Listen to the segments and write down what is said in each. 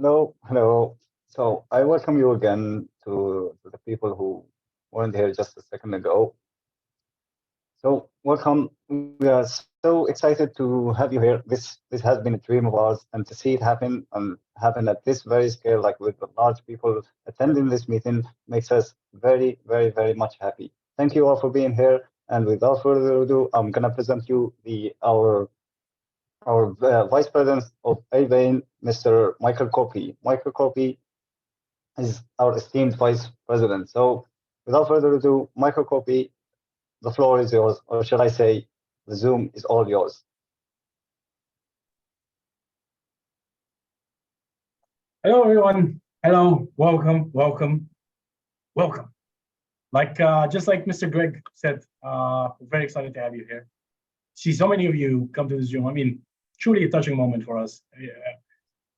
Hello, hello. So I welcome you again to the people who weren't here just a second ago. So welcome. We are so excited to have you here. This has been a dream of ours, and to see it happen at this very scale, like with the large people attending this meeting, makes us very much happy. Thank you all for being here. And without further ado, I'm gonna present you the our Vice President of Avain, Mr. Michael Copey. Michael Copey is our esteemed Vice President. So without further ado, Michael Copey, the floor is yours, or should I say, the Zoom is all yours. Hello, everyone. Hello, welcome. Just like Mr. Greg said, we're very excited to have you here. See so many of you come to this Zoom. I mean, truly a touching moment for us.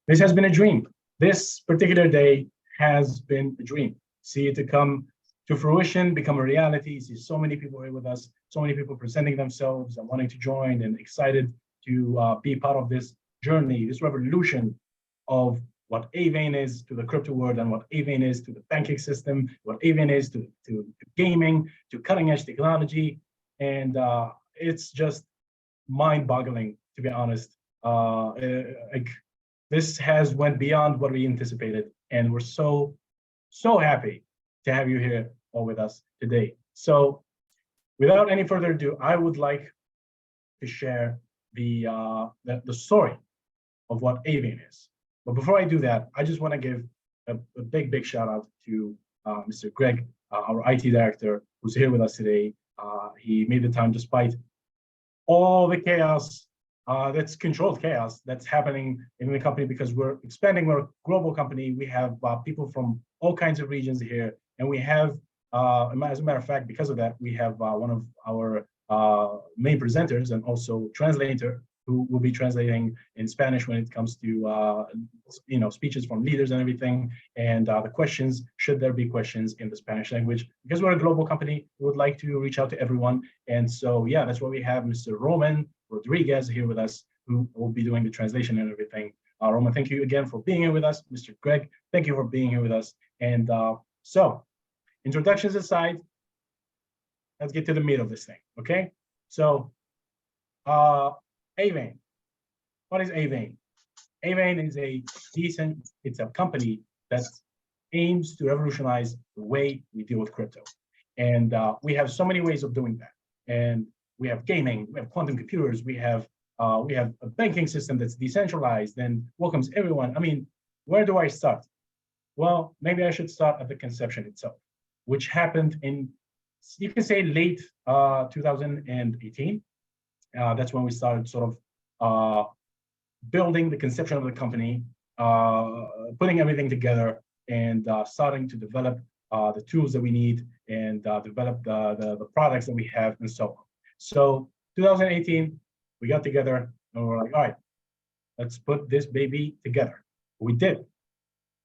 This has been a dream. This particular day has been a dream. See it to come to fruition, become a reality. See so many people here with us, so many people presenting themselves and wanting to join and excited to be part of this journey, this revolution of what Avain is to the crypto world and what Avain is to the banking system, what Avain is to gaming, to cutting edge technology. And it's just mind-boggling, to be honest. This has went beyond what we anticipated, and we're so happy to have you here all with us today. So without any further ado, I would like to share the story of what Avain is. But before I do that, I just want to give a big shout out to Mr. Greg, our IT director, who's here with us today. He made the time despite all the chaos, that's controlled chaos that's happening in the company, because we're expanding. We're a global company. We have people from all kinds of regions here, and we have, as a matter of fact, because of that, we have one of our main presenters and also translator who will be translating in Spanish when it comes to speeches from leaders and everything, and the questions, should there be questions in the Spanish language. Because we're a global company, we would like to reach out to everyone. And so, yeah, that's why we have Mr. Roman Rodriguez here with us, who will be doing the translation and everything. Roman, thank you again for being here with us. Mr. Greg, thank you for being here with us. And so, introductions aside, let's get to the meat of this thing, okay? So, Avain. What is Avain? Avain is it's a company that aims to revolutionize the way we deal with crypto. And we have so many ways of doing that. And we have gaming, we have quantum computers, we have a banking system that's decentralized and welcomes everyone. I mean, where do I start? Well, maybe I should start at the conception itself, which happened in, you can say, late 2018. That's when we started sort of building the conception of the company, putting everything together, and starting to develop the tools that we need and develop the products that we have and so on. So 2018, we got together and we're like, all right, let's put this baby together. We did,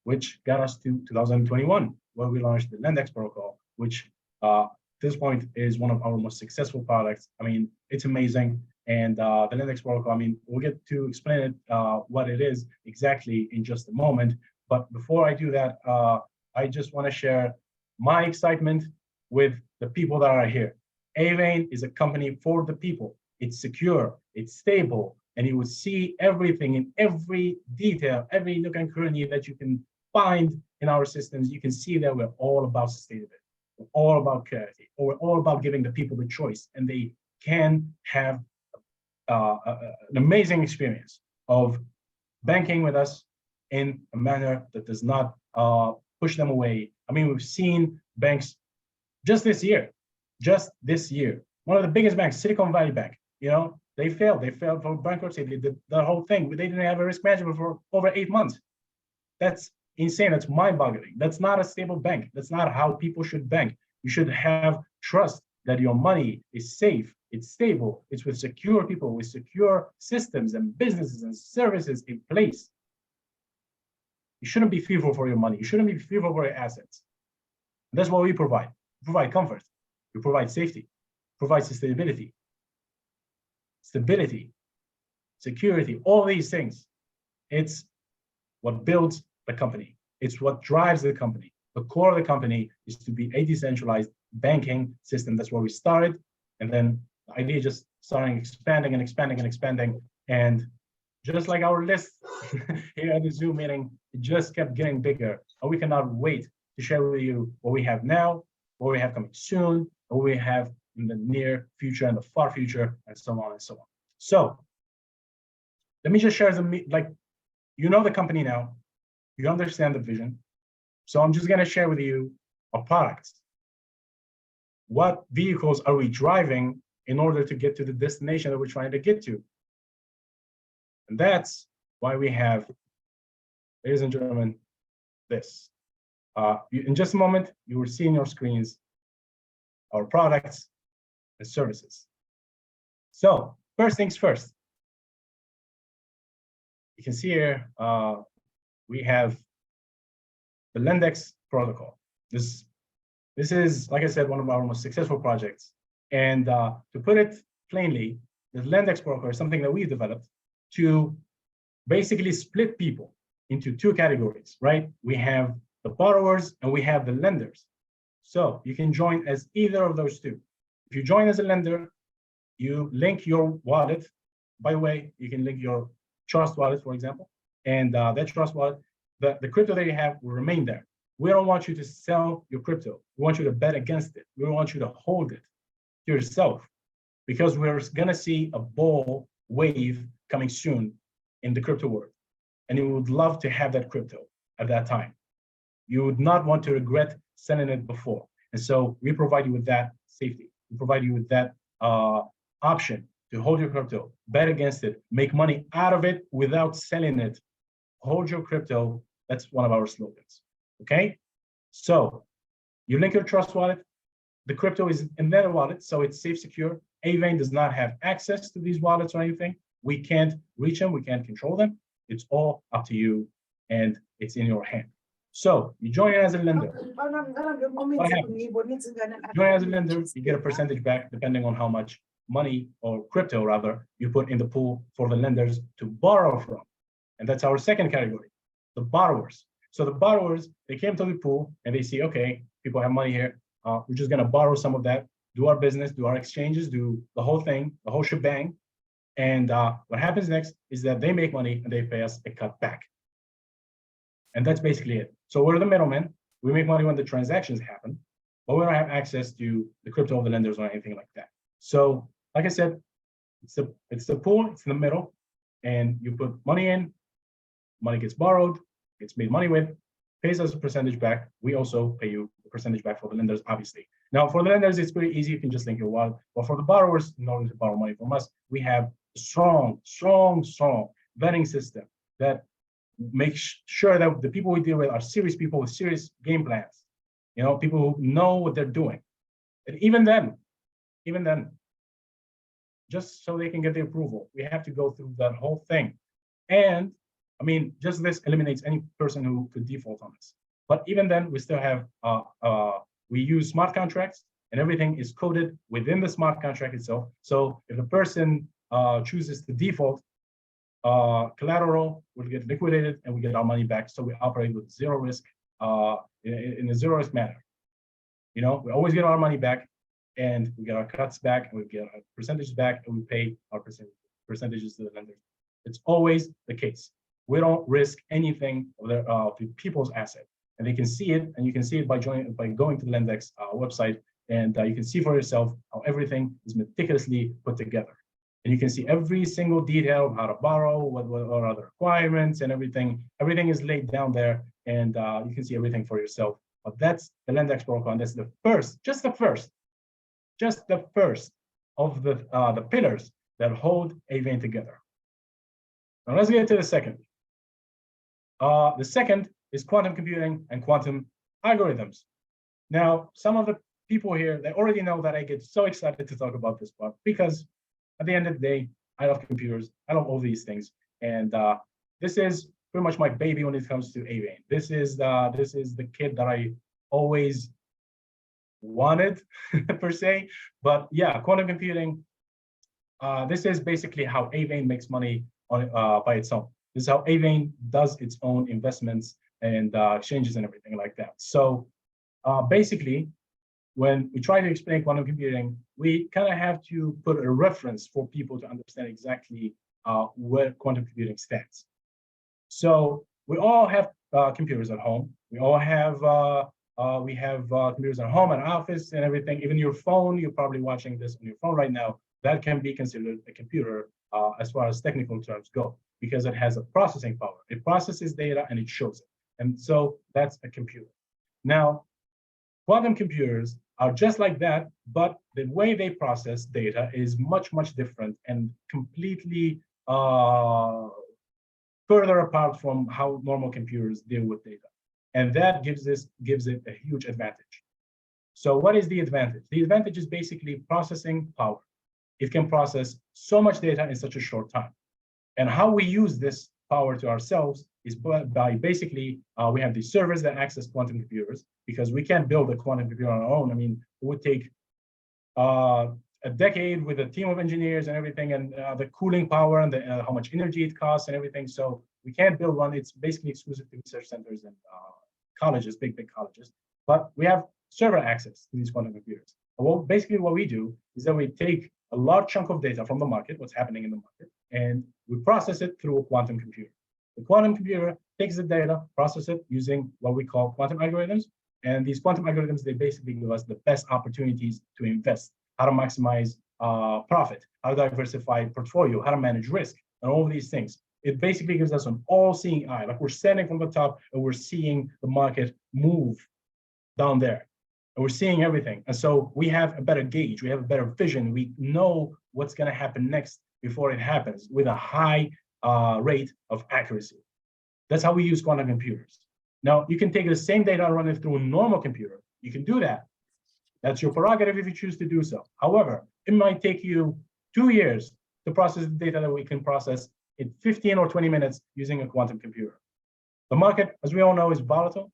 which got us to 2021, where we launched the Lendex protocol, which at this point is one of our most successful products. I mean, it's amazing. And the Lendex protocol, I mean, we'll get to explain it, what it is exactly in just a moment. But before I do that, I just want to share my excitement with the people that are here. Avain is a company for the people. It's secure, it's stable, and you will see everything in every detail, every nook and cranny that you can find in our systems. You can see that we're all about sustainability. We're all about clarity, or we're all about giving the people the choice, and they can have an amazing experience of banking with us in a manner that does not push them away. I mean, we've seen banks just this year, one of the biggest banks, Silicon Valley Bank, they failed for bankruptcy. They did the whole thing. They didn't have a risk management for over 8 months. That's insane. That's mind-boggling. That's not a stable bank. That's not how people should bank. You should have trust that your money is safe, it's stable, it's with secure people, with secure systems and businesses and services in place. You shouldn't be fearful for your money. You shouldn't be fearful for your assets. And that's what we provide. We provide comfort. We provide safety. Provide sustainability, stability, security, all these things. It's what builds the company. It's what drives the company. The core of the company is to be a decentralized banking system. That's where we started. And then the idea just starting expanding and expanding and expanding. And just like our list here at the Zoom meeting, it just kept getting bigger. And we cannot wait to share with you what we have now, what we have coming soon, what we have in the near future and the far future, and so on and so on. So let me just share some, like, you know the company now, you understand the vision. So I'm just gonna share with you our products. What vehicles are we driving in order to get to the destination that we're trying to get to? And that's why we have, ladies and gentlemen, this. In just a moment, you will see in your screens our products and services. So first things first. You can see here, we have the Lendex protocol. This is, like I said, one of our most successful projects. And to put it plainly, the Lendex protocol is something that we developed to basically split people into two categories, right? We have the borrowers and we have the lenders. So you can join as either of those two. If you join as a lender, you link your wallet. By the way, you can link your trust wallet, for example, and that trust wallet, the crypto that you have will remain there. We don't want you to sell your crypto. We want you to bet against it. We don't want you to hold it to yourself, because we're gonna see a bull wave coming soon in the crypto world. And you would love to have that crypto at that time. You would not want to regret selling it before. And so we provide you with that safety. We provide you with that option to hold your crypto, bet against it, make money out of it without selling it. Hold your crypto. That's one of our slogans. Okay? So you link your trust wallet. The crypto is in that wallet, so it's safe, secure. Avain does not have access to these wallets or anything. We can't reach them. We can't control them. It's all up to you, and it's in your hand. So you join as a lender. What happens? Join as a lender, you get a percentage back depending on how much money, or crypto rather, you put in the pool for the lenders to borrow from. And that's our second category, the borrowers. So the borrowers, they came to the pool and they see, okay, people have money here. We're just gonna borrow some of that, do our business, do our exchanges, do the whole thing, the whole shebang. And what happens next is that they make money and they pay us a cut back. And that's basically it. So we're the middlemen. We make money when the transactions happen, but we don't have access to the crypto of the lenders or anything like that. So like I said, it's the pool, it's in the middle, and you put money in, money gets borrowed, gets made money with, pays us a percentage back. We also pay you a percentage back for the lenders, obviously. Now, for the lenders, it's pretty easy. You can just link your wallet. But for the borrowers, in order to borrow money from us, we have a strong vetting system that makes sure that the people we deal with are serious people with serious game plans. You know, people who know what they're doing. And even then, just so they can get the approval, we have to go through that whole thing. And I mean, just this eliminates any person who could default on this. But even then, we still have, we use smart contracts, and everything is coded within the smart contract itself. So if the person chooses to default, collateral will get liquidated and we get our money back. So we operate with zero risk, in a zero risk manner. You know, we always get our money back, and we get our cuts back, and we get our percentages back, and we pay our percentages to the lenders. It's always the case. We don't risk anything of the people's asset, and they can see it, and you can see it by going to the Lendex website, and you can see for yourself how everything is meticulously put together. And you can see every single detail of how to borrow, what are the requirements, and everything. Everything is laid down there, and you can see everything for yourself. But that's the Lendex protocol, and that's the first, just the first of the pillars that hold Avain together. Now let's get to the second. The second is quantum computing and quantum algorithms. Now, some of the people here, they already know that I get so excited to talk about this part, because at the end of the day, I love computers, I love all these things. And this is pretty much my baby when it comes to Avain. This is the kid that I always wanted, per se. But yeah, quantum computing, this is basically how Avain makes money on by itself. This is how Avain does its own investments and exchanges and everything like that. So basically, when we try to explain quantum computing, we kind of have to put a reference for people to understand exactly where quantum computing stands. So we all have computers at home. We all have computers at home and office and everything. Even your phone, you're probably watching this on your phone right now. That can be considered a computer as far as technical terms go, because it has a processing power. It processes data and it shows it. And so that's a computer. Now, quantum computers are just like that, but the way they process data is much, much different and completely further apart from how normal computers deal with data. And that gives it a huge advantage. So what is the advantage? The advantage is basically processing power. It can process so much data in such a short time. And how we use this power to ourselves is by basically, we have these servers that access quantum computers, because we can't build a quantum computer on our own. I mean, it would take a decade with a team of engineers and everything, and the cooling power and how much energy it costs and everything. So we can't build one. It's basically exclusive to research centers and colleges, big colleges. But we have server access to these quantum computers. Well, basically what we do is that we take a large chunk of data from the market, what's happening in the market, and we process it through a quantum computer. The quantum computer takes the data, processes it using what we call quantum algorithms. And these quantum algorithms, they basically give us the best opportunities to invest, how to maximize profit, how to diversify portfolio, how to manage risk, and all of these things. It basically gives us an all-seeing eye, like we're standing from the top and we're seeing the market move down there. And we're seeing everything. And so we have a better gauge, we have a better vision. We know what's going to happen next before it happens with a high rate of accuracy. That's how we use quantum computers. Now, you can take the same data and run it through a normal computer. You can do that. That's your prerogative if you choose to do so. However, it might take you 2 years to process the data that we can process in 15 or 20 minutes using a quantum computer. The market, as we all know, is volatile.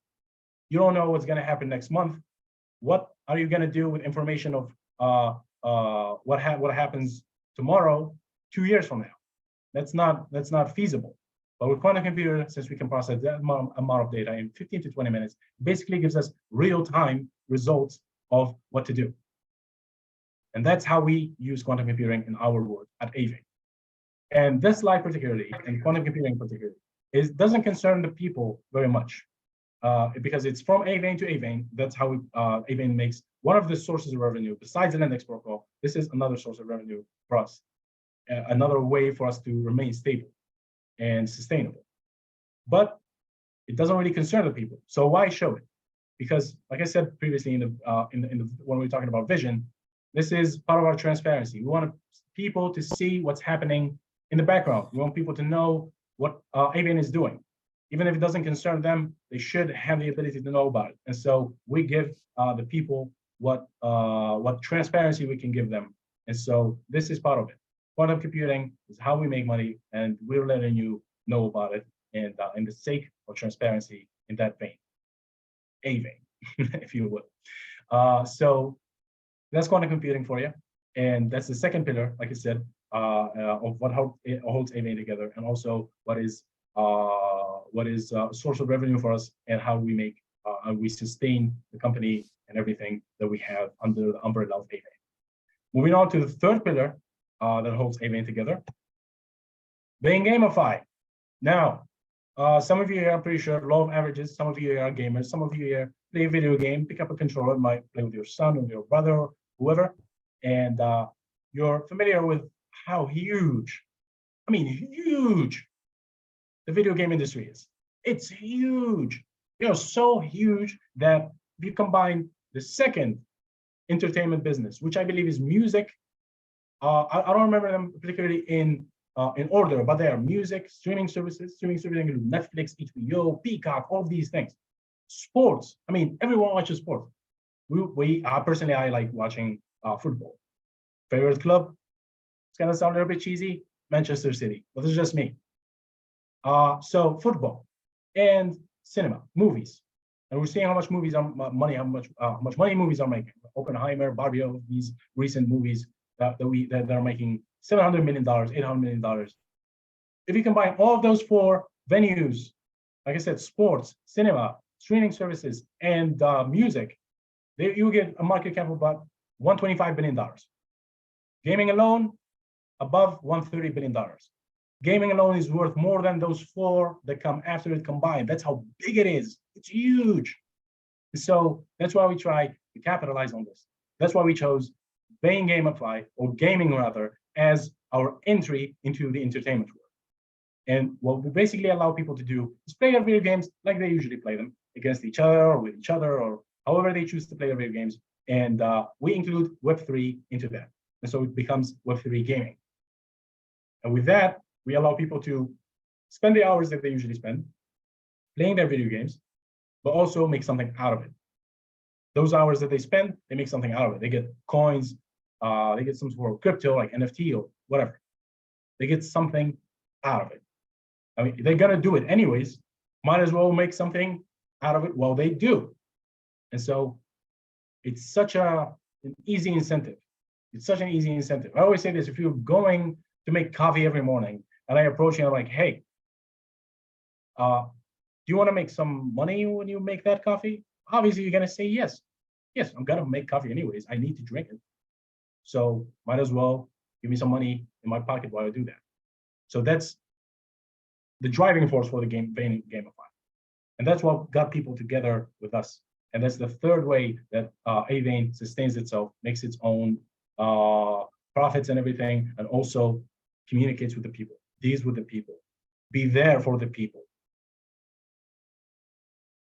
You don't know what's going to happen next month. What are you going to do with information of what happens tomorrow, 2 years from now? That's not feasible. But with quantum computer, since we can process that amount of data in 15 to 20 minutes, basically gives us real-time results of what to do. And that's how we use quantum computing in our world at Avain. And this slide particularly, and quantum computing particularly, doesn't concern the people very much. Because it's from Avain to Avain. That's how Avain makes one of the sources of revenue besides the index protocol. This is another source of revenue for us, another way for us to remain stable and sustainable. But it doesn't really concern the people. So why show it? Because, like I said previously, when we were talking about vision, this is part of our transparency. We want people to see what's happening in the background. We want people to know what Avain is doing. Even if it doesn't concern them, they should have the ability to know about it. And so we give the people what transparency we can give them. And so this is part of it. Quantum computing is how we make money, and we're letting you know about it. And in the sake of transparency, in that vein, Avain, if you would. So that's quantum computing for you, and that's the second pillar, like I said, of what holds Avain together, and also what is a source of revenue for us, and how we make and we sustain the company and everything that we have under the umbrella of Avain. Moving on to the third pillar that holds Avain together, being gamified. Now, some of you here, I'm pretty sure, law of averages. Some of you here are gamers. Some of you here play a video game, pick up a controller, might play with your son or your brother or whoever, and you're familiar with how huge, huge, the video game industry is. It's huge. So huge that if you combine the second entertainment business, which I believe is music, I don't remember them particularly in order, but they are music, streaming services include Netflix, HBO, Peacock, all of these things. Sports, everyone watches sports. Personally, I like watching football. Favorite club, it's gonna sound a little bit cheesy, Manchester City, but this is just me. So football and cinema, movies, and we're seeing how much movies are how much money movies are making. Oppenheimer, Barbie, these recent movies that are making $700 million, $800 million. If you combine all of those four venues, like I said, sports, cinema, streaming services, and music, you get a market cap of about $125 billion. Gaming alone, above $130 billion. Gaming alone is worth more than those four that come after it combined. That's how big it is. It's huge. So that's why we try to capitalize on this. That's why we chose Avain Gamify, or gaming rather, as our entry into the entertainment world. And what we basically allow people to do is play their video games like they usually play them, against each other or with each other, or however they choose to play their video games. And we include Web3 into that. And so it becomes Web3 gaming. And with that, we allow people to spend the hours that they usually spend playing their video games, but also make something out of it. Those hours that they spend, they make something out of it. They get coins, they get some sort of crypto like NFT or whatever. They get something out of it. I mean, they're gonna do it anyways. Might as well make something out of it while they do. And so it's such an easy incentive. It's such an easy incentive. I always say this: if you're going to make coffee every morning, and I approach you and I'm like, hey, do you want to make some money when you make that coffee? Obviously, you're gonna say yes. Yes, I'm gonna make coffee anyways. I need to drink it. So might as well give me some money in my pocket while I do that. So that's the driving force for the Avain Gamify. And that's what got people together with us. And that's the third way that Avain sustains itself, makes its own profits and everything, and also communicates with the people, deals with the people, be there for the people.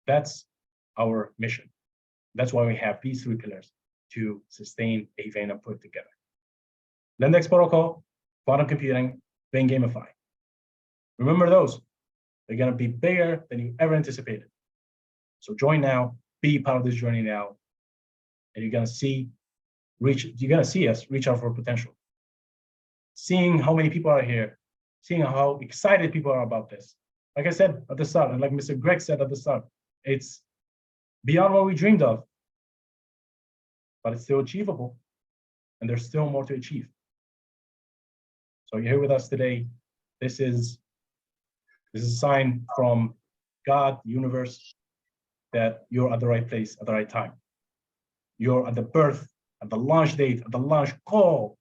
That's our mission. That's why we have these three pillars to sustain Avain and put it together. Lendex protocol, quantum computing, Avain Gamify. Remember those. They're going to be bigger than you ever anticipated. So join now, be part of this journey now, and you're going to see us reach out for potential. Seeing how many people are here, seeing how excited people are about this. Like I said at the start, and like Mr. Greg said at the start, it's beyond what we dreamed of, but it's still achievable, and there's still more to achieve. So you're here with us today. This is a sign from God, the universe, that you're at the right place at the right time. You're at the birth, at the launch date, at the launch call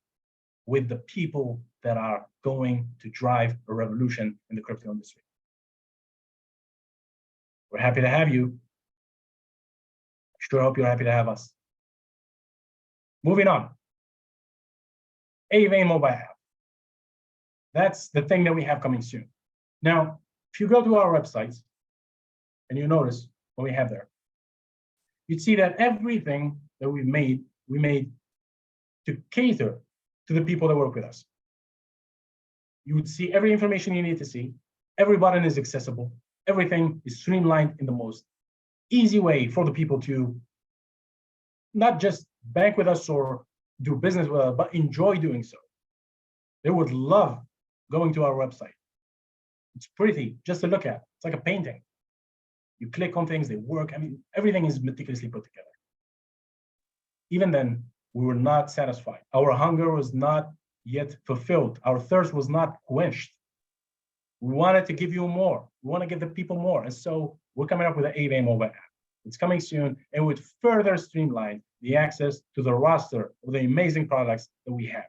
with the people that are going to drive a revolution in the crypto industry. We're happy to have you. Sure hope you're happy to have us. Moving on. Avain mobile app. That's the thing that we have coming soon. Now, if you go to our websites and you notice what we have there, you'd see that everything that we made to cater to the people that work with us. You would see every information you need to see. Every button is accessible. Everything is streamlined in the most easy way for the people to not just bank with us or do business with us, but enjoy doing so. They would love going to our website. It's pretty just to look at. It's like a painting. You click on things, they work. I mean, everything is meticulously put together. Even then, we were not satisfied. Our hunger was not yet fulfilled. Our thirst was not quenched. We wanted to give you more. We want to give the people more. And so we're coming up with an Avain mobile app. It's coming soon, and would further streamline the access to the roster of the amazing products that we have.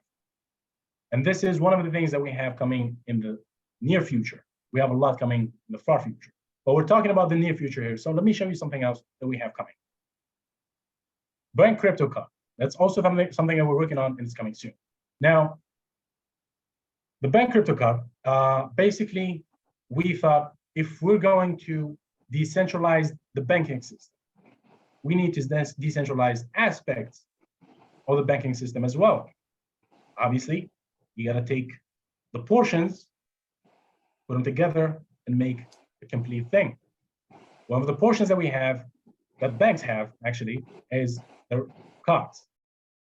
And this is one of the things that we have coming in the near future. We have a lot coming in the far future, but we're talking about the near future here. So let me show you something else that we have coming. Bank Crypto Card. That's also something that we're working on, and it's coming soon. Now, the Bank Crypto Card, basically, we thought if we're going to decentralize the banking system, we need to decentralize aspects of the banking system as well. Obviously, you got to take the portions, put them together, and make a complete thing. One of the portions that we have, that banks have actually, is their cards.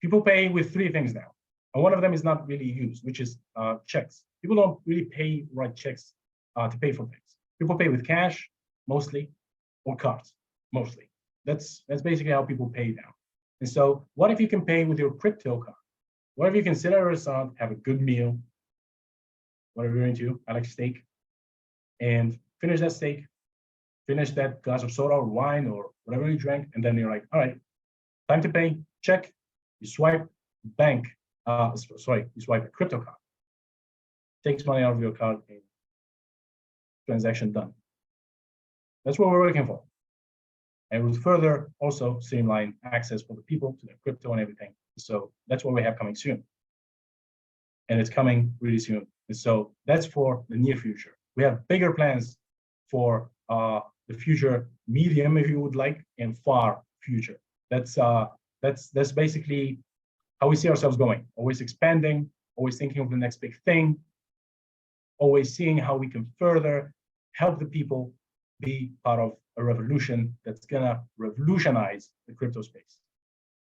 People pay with three things now, and one of them is not really used, which is checks. People don't really write checks to pay for things. People pay with cash, mostly, or cards, mostly. That's basically how people pay now. And so what if you can pay with your crypto card? What if you can sit at a restaurant, have a good meal, whatever you're into. I like steak. And finish that steak, finish that glass of soda or wine or whatever you drank, and then you're like, all right, time to pay, check. You swipe bank, you swipe a crypto card. Takes money out of your card and transaction done. That's what we're looking for. And we'll further also streamline access for the people to their crypto and everything. So that's what we have coming soon. And it's coming really soon. And so that's for the near future. We have bigger plans for the future, medium, if you would like, and far future. That's basically how we see ourselves going. Always expanding, always thinking of the next big thing, always seeing how we can further help the people be part of a revolution that's gonna revolutionize the crypto space,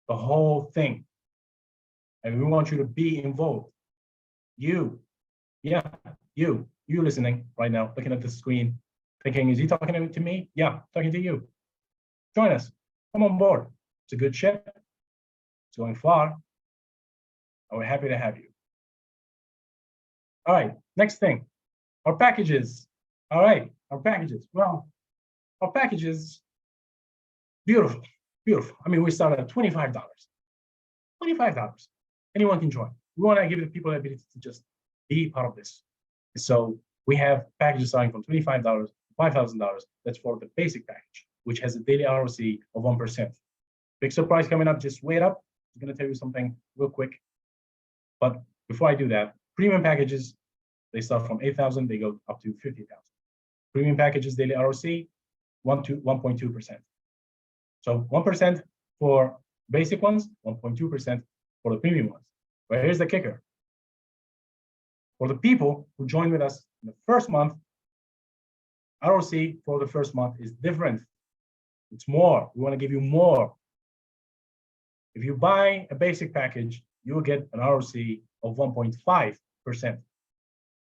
the whole thing. And we want you to be involved. You listening right now, looking at the screen, thinking, is he talking to me? Yeah, talking to you. Join us. Come on board. It's a good ship. It's going far. And we're happy to have you. All right, next thing, our packages. All right, our packages. Well, our packages, beautiful, beautiful. I mean, we start at $25. $25. Anyone can join. We want to give the people the ability to just be part of this. So we have packages starting from $25 to $5,000. That's for the basic package, which has a daily ROC of 1%. Big surprise coming up. Just wait up. I'm going to tell you something real quick. But before I do that, premium packages, they start from 8,000. They go up to 50,000. Premium packages daily ROC 1.2%. So 1% for basic ones, 1.2% for the premium ones. But here's the kicker. For the people who join with us in the first month, ROC for the first month is different. It's more. We want to give you more. If you buy a basic package, you will get an ROC of 1.5%.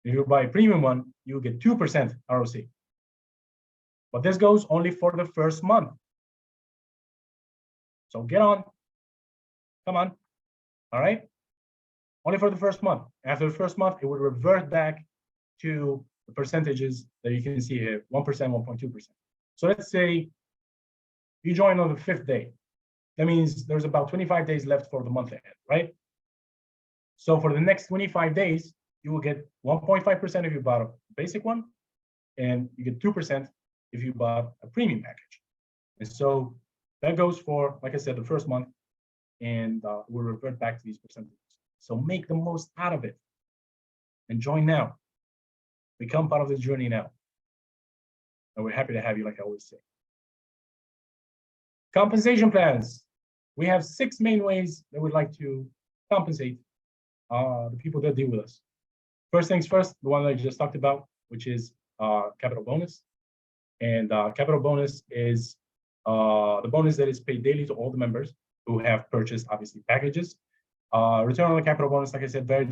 If you buy a premium one, you will get 2% ROC. But this goes only for the first month. So get on. Come on. All right? Only for the first month. After the first month, it will revert back to the percentages that you can see here, 1%, 1.2%. So let's say you join on the 5th day. That means there's about 25 days left for the month ahead, right? So for the next 25 days, you will get 1.5% if you bought a basic one, and you get 2% if you bought a premium package. And so that goes for, like I said, the first month, and we'll revert back to these percentages. So make the most out of it and join now. Become part of this journey now. And we're happy to have you, like I always say. Compensation plans. We have 6 main ways that we'd like to compensate the people that deal with us. First things first, the one that I just talked about, which is capital bonus. And capital bonus is the bonus that is paid daily to all the members who have purchased, obviously, packages. Return on the capital bonus, like I said, varies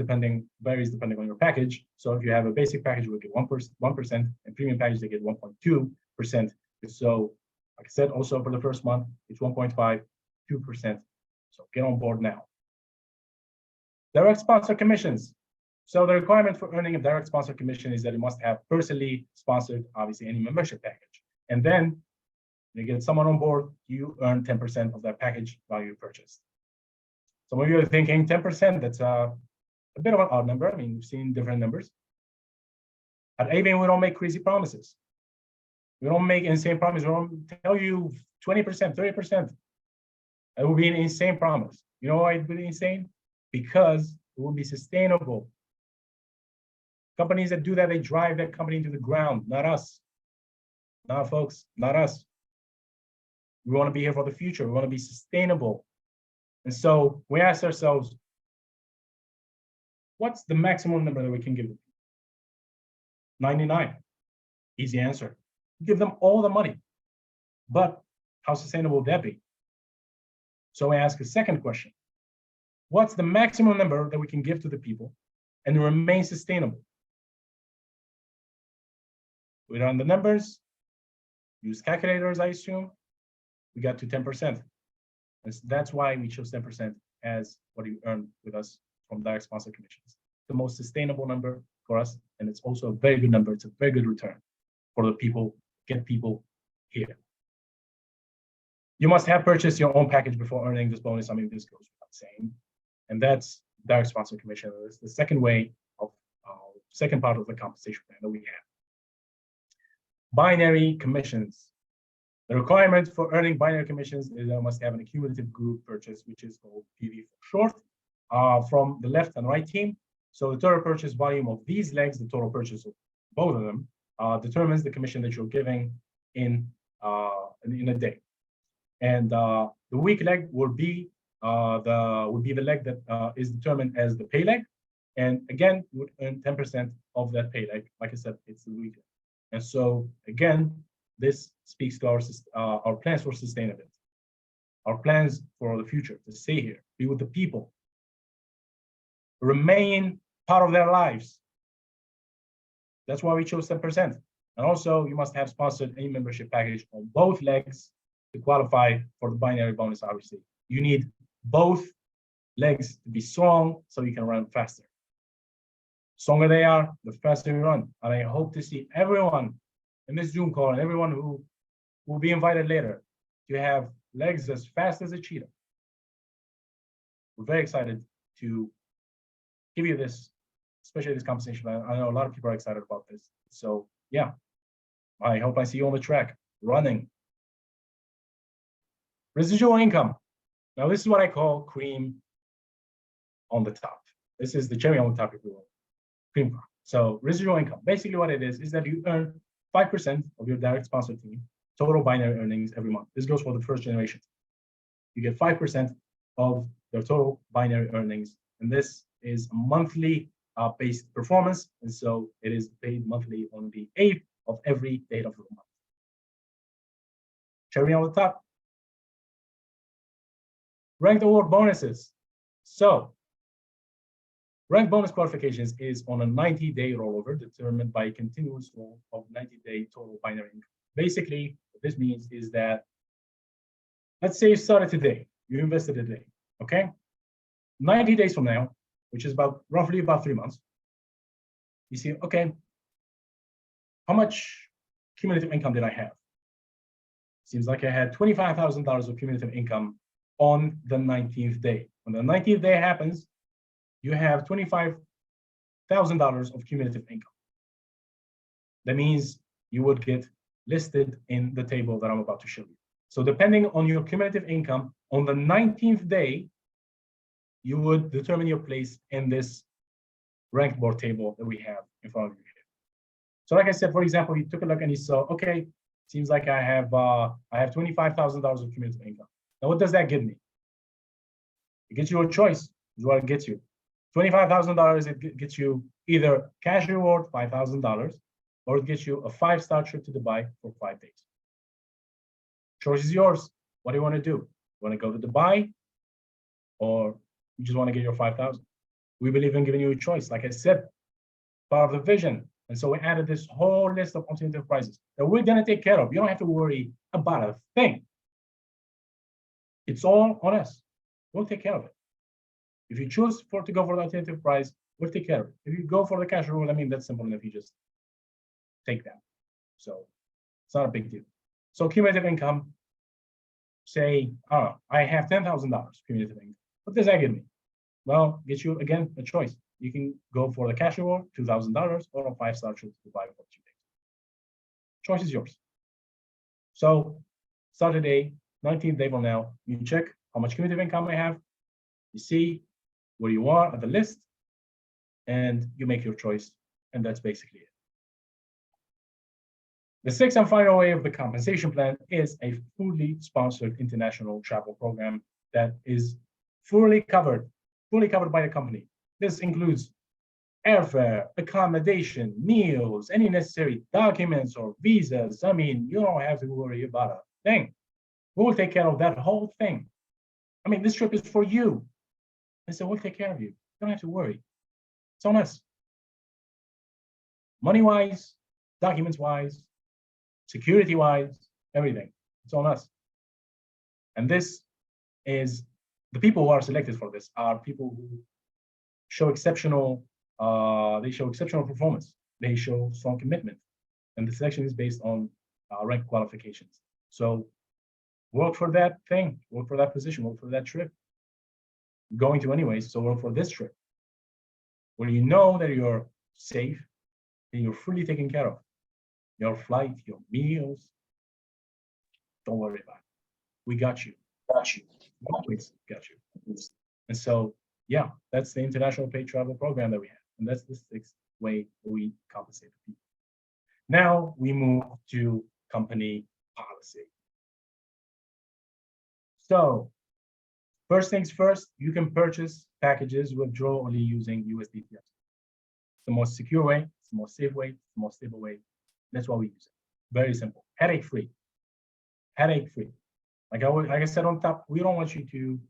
depending on your package. So if you have a basic package, you will get 1%, and premium package, they get 1.2%. So, like I said, also for the first month, it's 1.5, 2%. So get on board now. Direct sponsor commissions. So the requirement for earning a direct sponsor commission is that it must have personally sponsored, obviously, any membership package. And then you get someone on board, you earn 10% of that package value purchased. Some of you are thinking 10%, that's a bit of an odd number. I mean, we've seen different numbers. At Avain, we don't make crazy promises. We don't make insane promises. We don't tell you 20%, 30%. It will be an insane promise. You know why it would be insane? Because it will be sustainable. Companies that do that, they drive that company into the ground, not us. Not folks, not us. We want to be here for the future. We want to be sustainable. And so we asked ourselves, what's the maximum number that we can give them? 99. Easy answer. Give them all the money. But how sustainable would that be? So we ask a second question. What's the maximum number that we can give to the people and remain sustainable? We run the numbers, use calculators, I assume. We got to 10%. That's why we chose 10% as what you earn with us from direct sponsor commissions. The most sustainable number, for us, and it's also a very good number. It's a very good return for the people, get people here. You must have purchased your own package before earning this bonus. I mean, this goes without saying. And that's direct sponsor commission. It's the second way of second part of the compensation plan that we have. Binary commissions. The requirement for earning binary commissions is that I must have an accumulative group purchase, which is called PV for short, from the left and right team. So the total purchase volume of these legs, the total purchase of both of them, determines the commission that you're giving in a day. And the weak leg will be the leg that is determined as the pay leg. And again, you would earn 10% of that pay leg. Like I said, it's the weak leg. And so again, this speaks to our plans for sustainability, our plans for the future, to stay here, be with the people, remain part of their lives. That's why we chose 10%. And also, you must have sponsored a membership package on both legs to qualify for the binary bonus, obviously. You need both legs to be strong so you can run faster. Stronger they are, the faster you run. And I hope to see everyone in this Zoom call and everyone who will be invited later to have legs as fast as a cheetah. We're very excited to give you this, especially this compensation. I know a lot of people are excited about this. So yeah, I hope I see you on the track running. Residual income. Now this is what I call cream on the top. This is the cherry on the top, if you will. Cream. So residual income, basically what it is that you earn 5% of your direct sponsor team total binary earnings every month. This goes for the first generation. You get 5% of their total binary earnings, and this is a monthly based performance, and so it is paid monthly on the 8th of every date of the month. Cherry on the top. Ranked award bonuses. So ranked bonus qualifications is on a 90-day rollover determined by a continuous roll of 90-day total binary income. Basically, what this means is that, let's say you started today, you invested today, okay? 90 days from now, which is roughly about 3 months, you see, okay, how much cumulative income did I have? Seems like I had $25,000 of cumulative income on the 19th day. When the 19th day happens, you have $25,000 of cumulative income. That means you would get listed in the table that I'm about to show you. So depending on your cumulative income, on the 19th day, you would determine your place in this ranked board table that we have in front of you here. So like I said, for example, you took a look and you saw, okay, seems like I have $25,000 of cumulative income. Now, what does that give me? It gets you a choice, is what it gets you. $25,000, it gets you either cash reward, $5,000, or it gets you a 5-star trip to Dubai for 5 days. Choice is yours. What do you want to do? You want to go to Dubai, or you just want to get your 5,000? We believe in giving you a choice. Like I said, part of the vision. And so we added this whole list of alternative prices that we're going to take care of. You don't have to worry about a thing. It's all on us. We'll take care of it. If you choose to go for the alternative price, we'll take care of it. If you go for the cash rule, I mean, that's simple enough. You just take that. So it's not a big deal. So cumulative income, say, I have $10,000 cumulative income. What does that give me? Well, get you, again, a choice. You can go for the cash reward, $2,000, or a 5-star trip to Dubai for 2 days. Choice is yours. So start today, 19th day from now, you check how much cumulative income I have, you see where you are at the list, and you make your choice, and that's basically it. The sixth and final way of the compensation plan is a fully sponsored international travel program that is fully covered by the company. This includes airfare, accommodation, meals, any necessary documents or visas. I mean, you don't have to worry about a thing. We'll take care of that whole thing. I mean, this trip is for you. And so we'll take care of you. You don't have to worry. It's on us. Money-wise, documents-wise, security-wise, everything. It's on us. And this is, the people who are selected for this are people who show exceptional They show exceptional performance. They show strong commitment. And the selection is based on rank qualifications. So work for that thing, work for that position, work for that trip. Going to anyways, so work for this trip. Where you know that you're safe and you're fully taken care of. Your flight, your meals, don't worry about it. We got you. Got you. Always got you. And so, yeah, that's the international paid travel program that we have. And that's the sixth way we compensate the people. Now we move to company policy. So first things first, you can purchase packages withdraw only using USDT. It's the most secure way, it's the most safe way, it's the most stable way. That's why we use it. Very simple, headache-free. Headache-free. Like I said on top, we don't want you to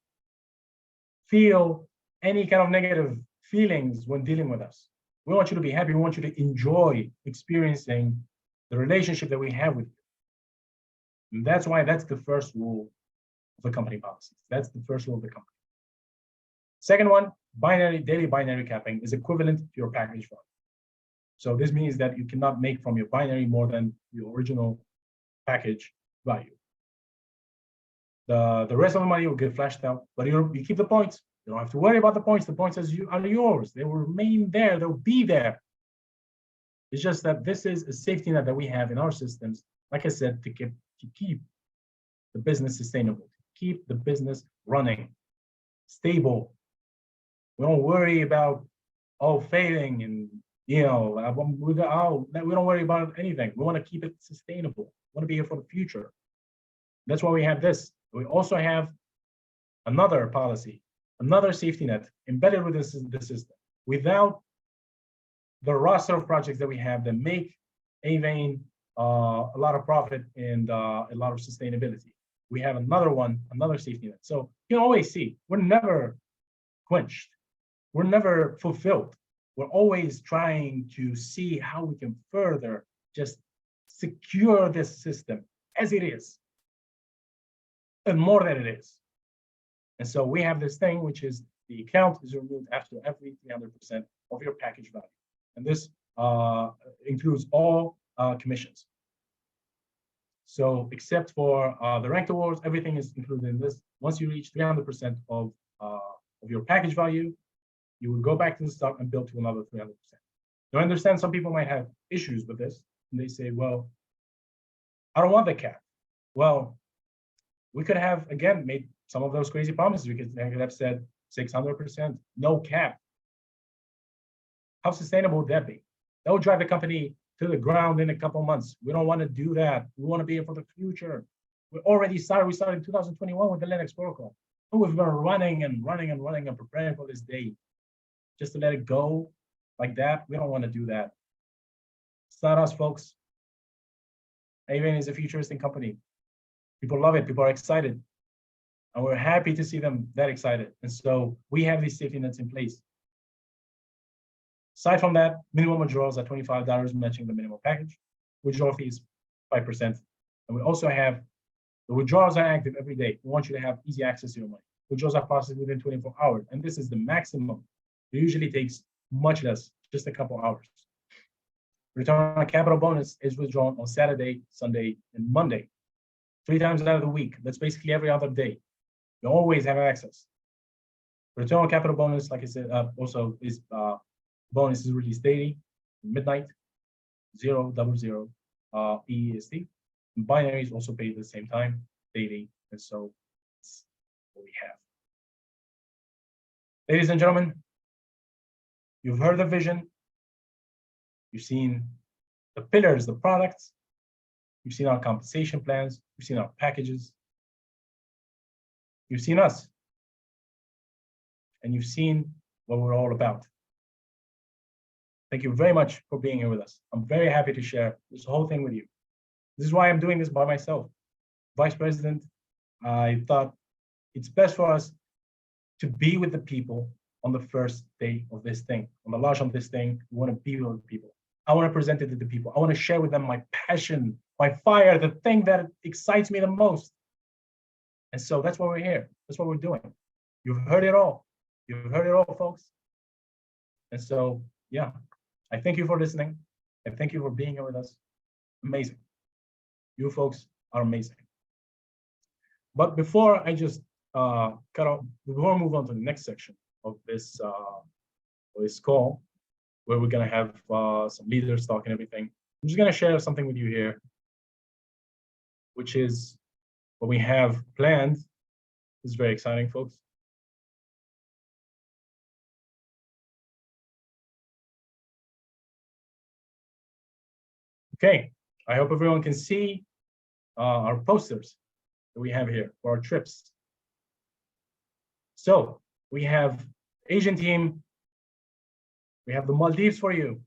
feel any kind of negative feelings when dealing with us. We want you to be happy. We want you to enjoy experiencing the relationship that we have with you. And that's why that's the first rule of the company policies. That's the first rule of the company. Second one, daily binary capping is equivalent to your package value. So this means that you cannot make from your binary more than your original package value. The rest of the money will get flashed out, but you keep the points. You don't have to worry about the points. The points are yours. They will remain there. They'll be there. It's just that this is a safety net that we have in our systems, like I said, to keep the business sustainable, to keep the business running, stable. We don't worry about failing and we don't worry about anything. We want to keep it sustainable. We want to be here for the future. That's why we have this. We also have another policy, another safety net embedded with the system. Without the roster of projects that we have that make Avain a lot of profit and a lot of sustainability, we have another safety net. So you can always see we're never quenched. We're never fulfilled. We're always trying to see how we can further just secure this system as it is, and more than it is. And so we have this thing, which is the account is removed after every 300% of your package value. And this includes all commissions. So except for the ranked awards, everything is included in this. Once you reach 300% of your package value, you will go back to the stock and build to another 300%. Now, I understand some people might have issues with this, and they say, well, I don't want the cap. Well, we could have, again, made some of those crazy promises. We could have said 600%, no cap. How sustainable would that be? That would drive the company to the ground in a couple of months. We don't want to do that. We want to be here for the future. We already started. We started in 2021 with the Linux protocol. And we've been running and preparing for this day. Just to let it go like that, we don't want to do that. It's not us, folks. Avain is a futuristic company. People love it. People are excited. And we're happy to see them that excited. And so we have these safety nets in place. Aside from that, minimum withdrawals are $25, matching the minimum package. Withdrawal fees, 5%. And we also have the withdrawals are active every day. We want you to have easy access to your money. Withdrawals are processed within 24 hours. And this is the maximum. It usually takes much less, just a couple hours. Return on capital bonus is withdrawn on Saturday, Sunday, and Monday, 3 times out of the week. That's basically every other day. You always have access. Return on capital bonus, like I said, also is bonus is released daily, midnight, 000 EST. And binary is also paid at the same time, daily, and so that's what we have. Ladies and gentlemen, you've heard the vision. You've seen the pillars, the products. You've seen our compensation plans. You've seen our packages. You've seen us. And you've seen what we're all about. Thank you very much for being here with us. I'm very happy to share this whole thing with you. This is why I'm doing this by myself. Vice President, I thought it's best for us to be with the people on the first day of this thing. On the launch of this thing, we want to be with the people. I want to present it to the people. I want to share with them my passion, my fire, the thing that excites me the most. And so that's why we're here. That's what we're doing. You've heard it all. You've heard it all, folks. And so yeah, I thank you for listening. I thank you for being here with us. Amazing. You folks are amazing. But before I just before I move on to the next section of this call, where we're gonna have some leaders talk and everything, I'm just gonna share something with you here, which is what we have planned. This is very exciting, folks. Okay, I hope everyone can see our posters that we have here for our trips. So we have Asian team. We have the Maldives for you.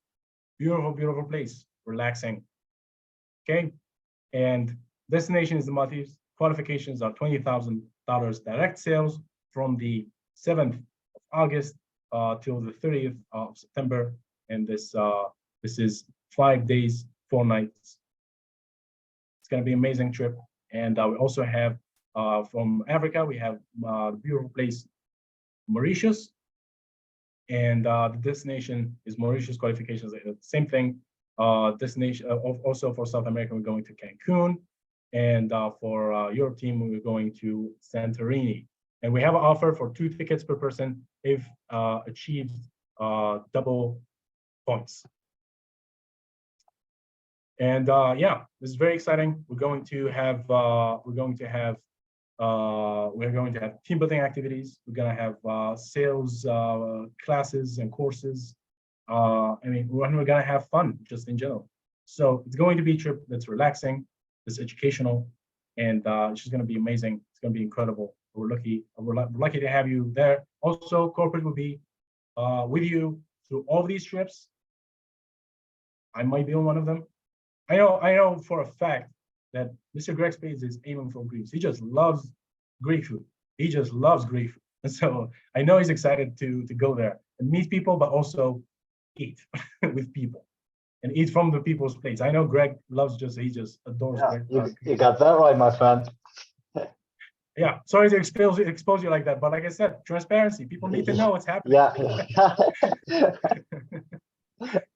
Beautiful, beautiful place, relaxing. Okay, and destination is the Maldives. Qualifications are $20,000 direct sales from the 7th of August till the 30th of September. And this is 5 days, 4 nights. It's going to be an amazing trip. And we also have from Africa, we have the beautiful place Mauritius, and the destination is Mauritius. Qualifications, same thing. Destination also for South America, we're going to Cancun, and for Europe team, we're going to Santorini. And we have an offer for 2 tickets per person if achieved double points. And yeah, this is very exciting. We're going to have team building activities. We're going to have sales classes and courses. I mean, we're going to have fun just in general. So it's going to be a trip that's relaxing, it's educational, and it's just going to be amazing. It's going to be incredible. We're lucky to have you there. Also, corporate will be with you through all of these trips. I might be on one of them. I know for a fact that Mr. Greg Spades is aiming for Greece. He just loves Greek food. He just loves Greek food. And so I know he's excited to go there and meet people, but also eat with people and eat from the people's plates. I know Greg he just adores Greg. You got that right, my friend. Yeah, sorry to expose you like that, but like I said, transparency. People need to know what's happening. Yeah.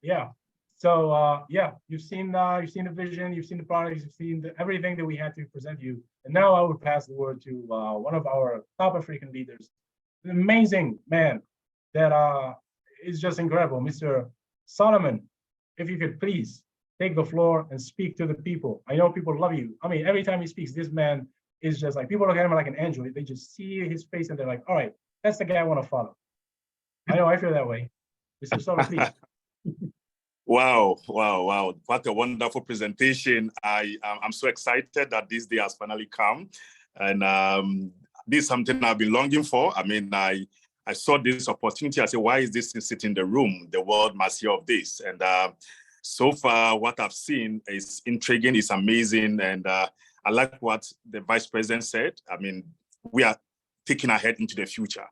Yeah. So yeah, you've seen the vision, you've seen the products, you've seen everything that we had to present you. And now I would pass the word to one of our top African leaders, an amazing man that is just incredible, Mr. Solomon. If you could please take the floor and speak to the people. I know people love you. I mean, every time he speaks, this man is just like, people look at him like an angel. They just see his face and they're like, all right, that's the guy I want to follow. I know I feel that way. Mr. Solomon, please. Wow. What a wonderful presentation. I'm so excited that this day has finally come. And this is something I've been longing for. I mean, I saw this opportunity. I said, why is this sitting in the room? The world must hear of this. And so far, what I've seen is intriguing, it's amazing. And I like what the Vice President said. I mean, we are taking ahead into the future.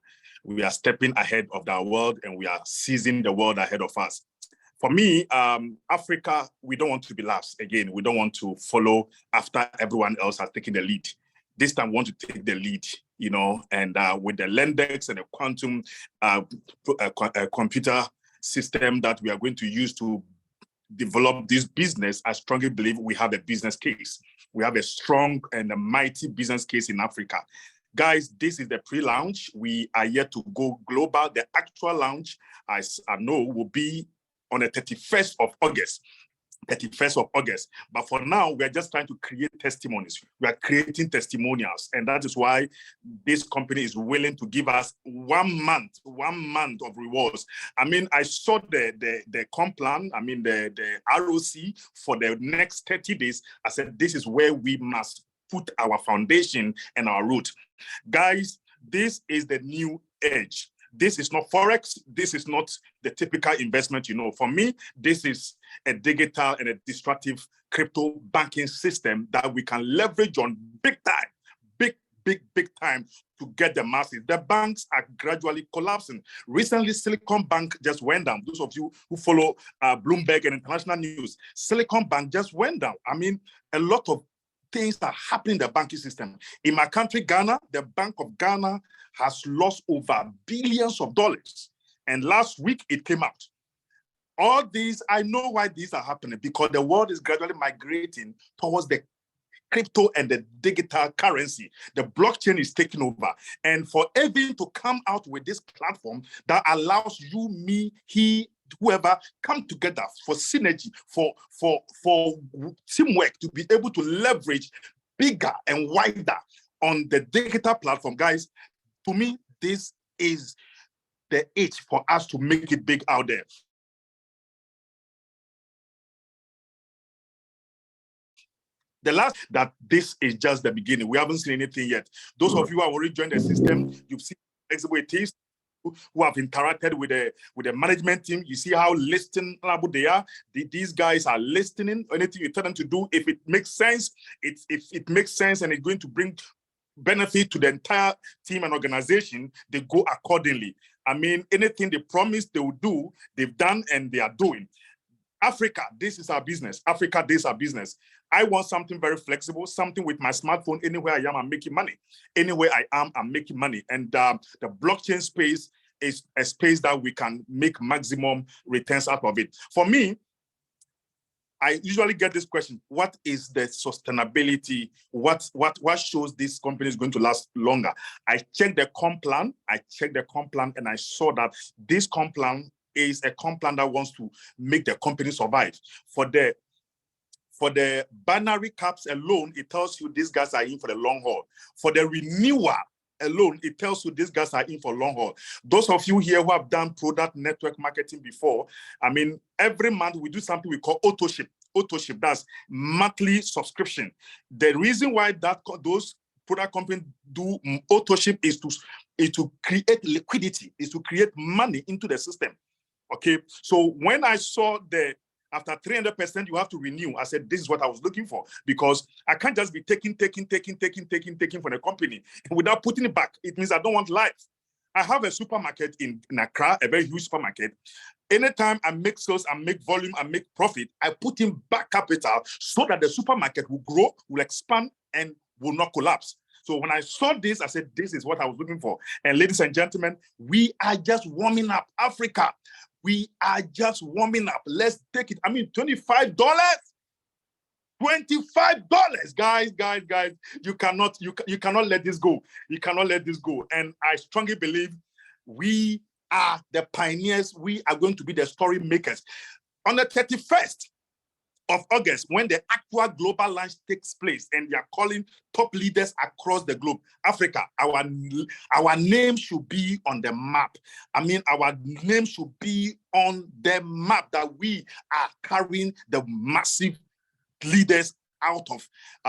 We are stepping ahead of the world and we are seizing the world ahead of us. For me, Africa, we don't want to be last. Again, we don't want to follow after everyone else has taken the lead. This time, we want to take the lead, you know, and with the Lendex and the quantum computer system that we are going to use to develop this business, I strongly believe we have a business case. We have a strong and a mighty business case in Africa. Guys, this is the pre-launch. We are yet to go global. The actual launch, as I know, will be on the 31st of August. 31st of August. But for now, we're just trying to create testimonies. We are creating testimonials. And that is why this company is willing to give us 1 month of rewards. I mean, I saw the comp plan, I mean, the ROC for the next 30 days. I said, this is where we must put our foundation and our root. Guys, this is the new age. This is not Forex. This is not the typical investment, you know. For me, this is a digital and a disruptive crypto banking system that we can leverage on big time, big time to get the masses. The banks are gradually collapsing. Recently, Silicon Bank just went down. Those of you who follow Bloomberg and international news, Silicon Bank just went down. I mean, a lot of things are happening in the banking system. In my country, Ghana, the Bank of Ghana has lost over billions of dollars. And last week, it came out. All these, I know why these are happening, because the world is gradually migrating towards the crypto and the digital currency. The blockchain is taking over. And for Avain to come out with this platform that allows you, me, he, whoever come together for synergy, for teamwork, to be able to leverage bigger and wider on the digital platform, guys, to me, this is the itch for us to make it big out there. The last, that this is just the beginning. We haven't seen anything yet. Those of you who have already joined the system, you've seen how flexible it is, who have interacted with the management team. You see how listenable they are. These guys are listening. Anything you tell them to do, if it makes sense, if it makes sense and it's going to bring benefit to the entire team and organization, they go accordingly. I mean, anything they promised they will do, they've done and they are doing. Africa, this is our business. Africa, this is our business. I want something very flexible, something with my smartphone. Anywhere I am, I'm making money. Anywhere I am, I'm making money. And the blockchain space is a space that we can make maximum returns out of it. For me, I usually get this question: what is the sustainability? What shows this company is going to last longer? I checked the comp plan. And I saw that this comp plan is a comp plan that wants to make the company survive. For the binary caps alone, it tells you these guys are in for the long haul. For the renewal alone, it tells you these guys are in for long haul. Those of you here who have done product network marketing before, I mean, every month we do something we call auto ship. Auto ship, that's monthly subscription. The reason why those product companies do auto ship is to create liquidity, is to create money into the system. Okay, so when I saw after 300%, you have to renew, I said, this is what I was looking for, because I can't just be taking from the company without putting it back. It means I don't want life. I have a supermarket in Accra, a very huge supermarket. Anytime I make sales, I make volume, I make profit, I put in back capital so that the supermarket will grow, will expand, and will not collapse. So when I saw this, I said, this is what I was looking for. And ladies and gentlemen, we are just warming up. Africa, we are just warming up. Let's take it. I mean, $25? $25, guys. You cannot let this go. You cannot let this go. And I strongly believe we are the pioneers. We are going to be the story makers. On the 31st of August, when the actual global launch takes place, and they are calling top leaders across the globe, Africa, our name should be on the map. I mean, our name should be on the map, that we are carrying the massive leaders out of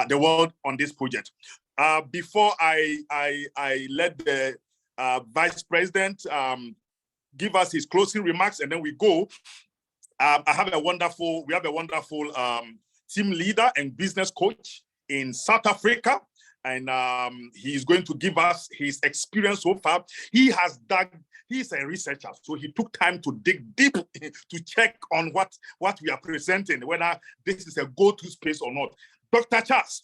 the world on this project. Before I let the Vice President give us his closing remarks, and then we go, we have a wonderful team leader and business coach in South Africa, and he's going to give us his experience so far. He's a researcher, so he took time to dig deep to check on what we are presenting, whether this is a go-to space or not. Dr. Charles,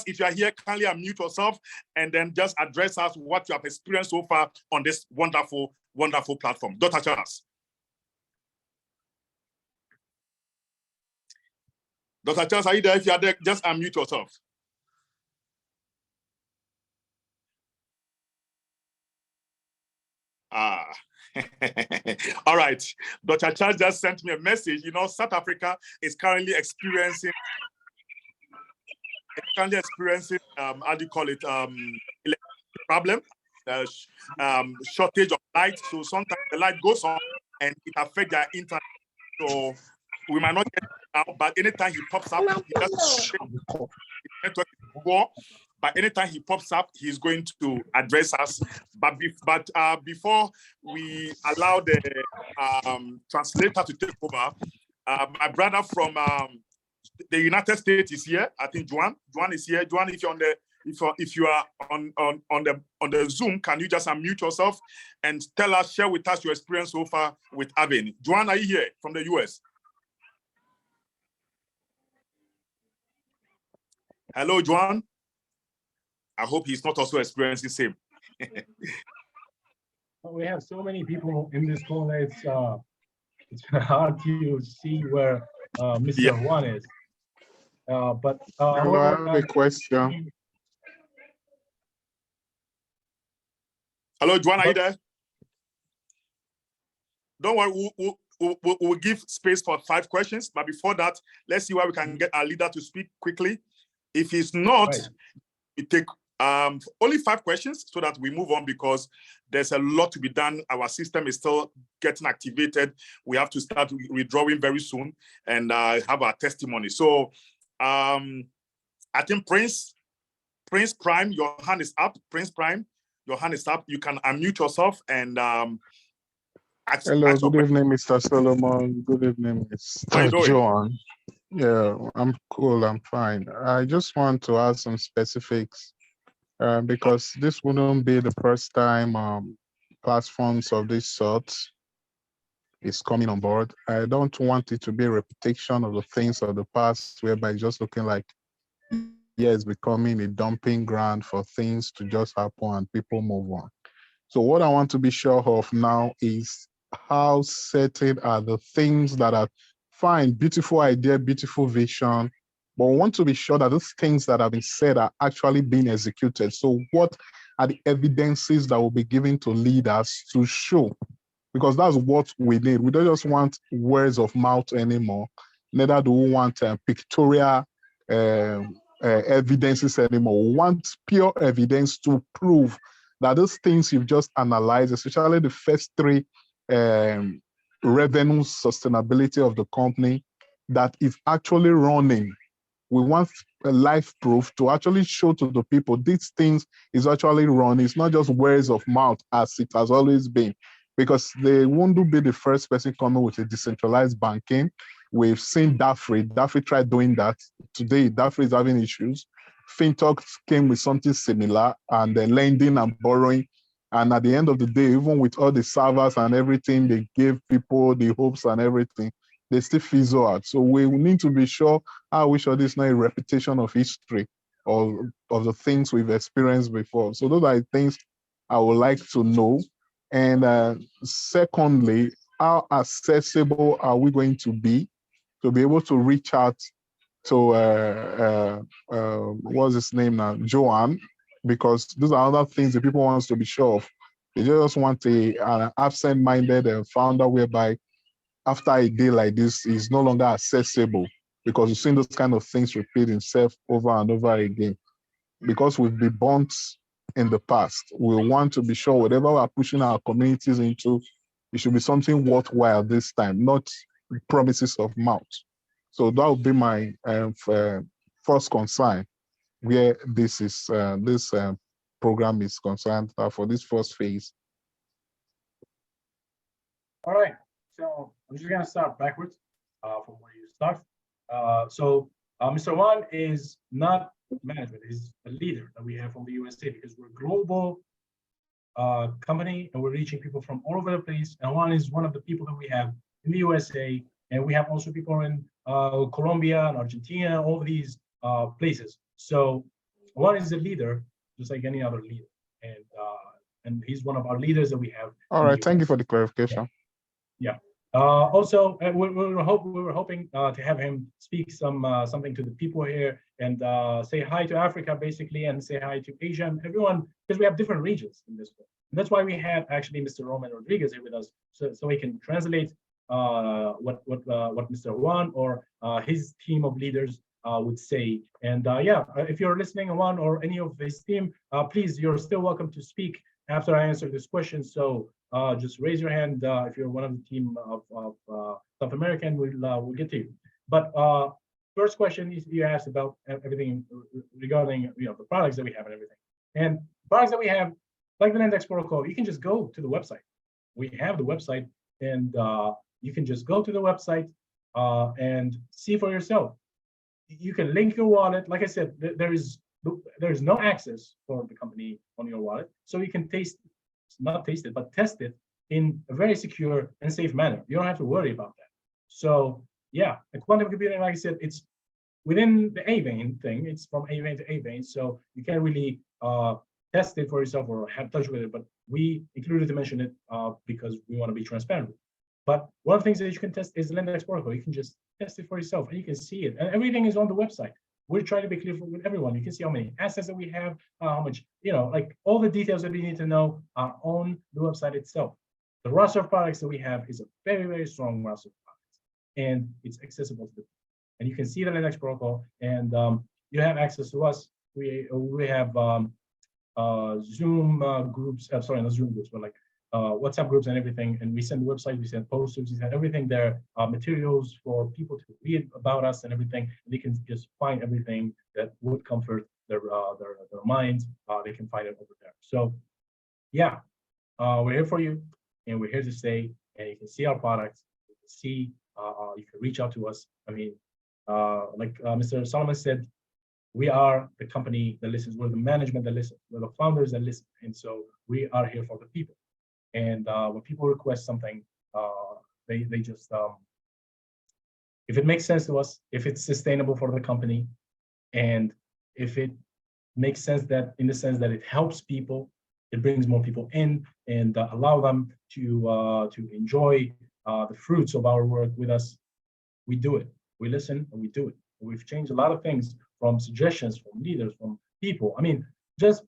if you are here, kindly unmute yourself and then just address us what you have experienced so far on this wonderful platform. Dr. Charles. Dr. Charles, are you there? If you are there, just unmute yourself. All right. Dr. Charles just sent me a message. You know, South Africa is currently experiencing how do you call it, problem, shortage of light. So sometimes the light goes on and it affects their internet. So we might not get it now, but anytime he pops up, he just network go. But anytime he pops up, he's going to address us. But before we allow the translator to take over, my brother from the United States is here. I think Juan is here. Juan, if you are on the Zoom, can you just unmute yourself and share with us your experience so far with Avain? Juan, are you here from the US? Hello, Juan. I hope he's not also experiencing the same. We have so many people in this call. It's it's hard to see where Yeah. Mr. Juan is. But Hello, I however, have a question. Hello, Joanna, are you but- there? Don't worry, we'll give space for 5 questions. But before that, let's see where we can get our leader to speak quickly. If he's not, right. we take only 5 questions so that we move on, because there's a lot to be done. Our system is still getting activated. We have to start withdrawing very soon and have our testimony. So I think Prince Prime, your hand is up. Prince Prime, your hand is up. You can unmute yourself and Hello, good evening, Mr. Solomon. Good evening, How you Mr. doing? John. Yeah, I'm cool. I'm fine. I just want to add some specifics because this wouldn't be the first time platforms of this sort is coming on board. I don't want it to be a repetition of the things of the past, whereby it's just looking like it's becoming a dumping ground for things to just happen and people move on. So what I want to be sure of now is how certain are the things that are fine, beautiful idea, beautiful vision, but we want to be sure that those things that have been said are actually being executed. So what are the evidences that will be given to leaders to show? Because that's what we need. We don't just want words of mouth anymore. Neither do we want pictorial evidences anymore. We want pure evidence to prove that those things you've just analyzed, especially the first 3 revenue sustainability of the company, that is actually running. We want a life proof to actually show to the people these things is actually running. It's not just words of mouth as it has always been, because they won't be the first person coming with a decentralized banking. We've seen Daffrey. Daffrey tried doing that. Today, Daffrey is having issues. FinTalk came with something similar, and then lending and borrowing. And at the end of the day, even with all the servers and everything, they gave people the hopes and everything, they still fizzle out. So we need to be sure, how we sure this is not a repetition of history or of the things we've experienced before. So those are the things I would like to know. And secondly, how accessible are we going to be able to reach out to what's his name now, Joanne, because those are other things that people want to be sure of. They just want an absent-minded founder whereby after a day like this is no longer accessible, because you've seen those kind of things repeat itself over and over again. Because we've been burnt in the past, we want to be sure whatever we're pushing our communities into, it should be something worthwhile this time, not promises of mouth. So that would be my first concern, where this is this program is concerned for this first phase. All right. So I'm just gonna start backwards from where you start. Mr. Juan is not management; he's a leader that we have from the USA, because we're a global company and we're reaching people from all over the place. And Juan is one of the people that we have in the USA, and we have also people in Colombia and Argentina, all of these places. So Juan is a leader, just like any other leader, and he's one of our leaders that we have. All right, thank you for the clarification. Yeah. Also, we were hoping to have him speak something to the people here and say hi to Africa, basically, and say hi to Asia and everyone, because we have different regions in this book. And that's why we had actually Mr. Roman Rodriguez here with us, so he can translate what Mr. Juan or his team of leaders would say. And if you're listening, Juan or any of his team, please, you're still welcome to speak after I answer this question. So just raise your hand if you're one of the team of South America, and we'll get to you. But first question you asked about everything regarding the products that we have and everything. And products that we have, like the index protocol, you can just go to the website. We have the website, and you can just go to the website and see for yourself. You can link your wallet. Like I said, there is no access for the company on your wallet, so you can not taste it, but test it in a very secure and safe manner. You don't have to worry about that. So yeah, the quantum computing, like I said, it's within the Avain thing. It's from Avain to Avain, so you can't really test it for yourself or have touch with it. But we included to mention it because we want to be transparent. But one of the things that you can test is the Lindex protocol. You can just test it for yourself and you can see it. And everything is on the website. We're trying to be clear with everyone. You can see how many assets that we have, how much, like all the details that we need to know are on the website itself. The roster of products that we have is a very, very strong roster of products, and it's accessible to the people. And you can see the Lindex protocol, and you have access to us. We have Zoom groups. Sorry, not Zoom groups, but like WhatsApp groups and everything. And we send the website, we send posters, we send everything there, materials for people to read about us and everything. And they can just find everything that would comfort their minds. They can find it over there. So yeah, we're here for you, and we're here to stay. And you can see our products. You can see. You can reach out to us. I mean, like Mr. Solomon said, we are the company that listens. We're the management that listens. We're the founders that listen. And so we are here for the people. And when people request something, they just, if it makes sense to us, if it's sustainable for the company, and if it makes sense that in the sense that it helps people, it brings more people in and allow them to enjoy the fruits of our work with us, we do it. We listen and we do it. We've changed a lot of things from suggestions, from leaders, from people. I mean, just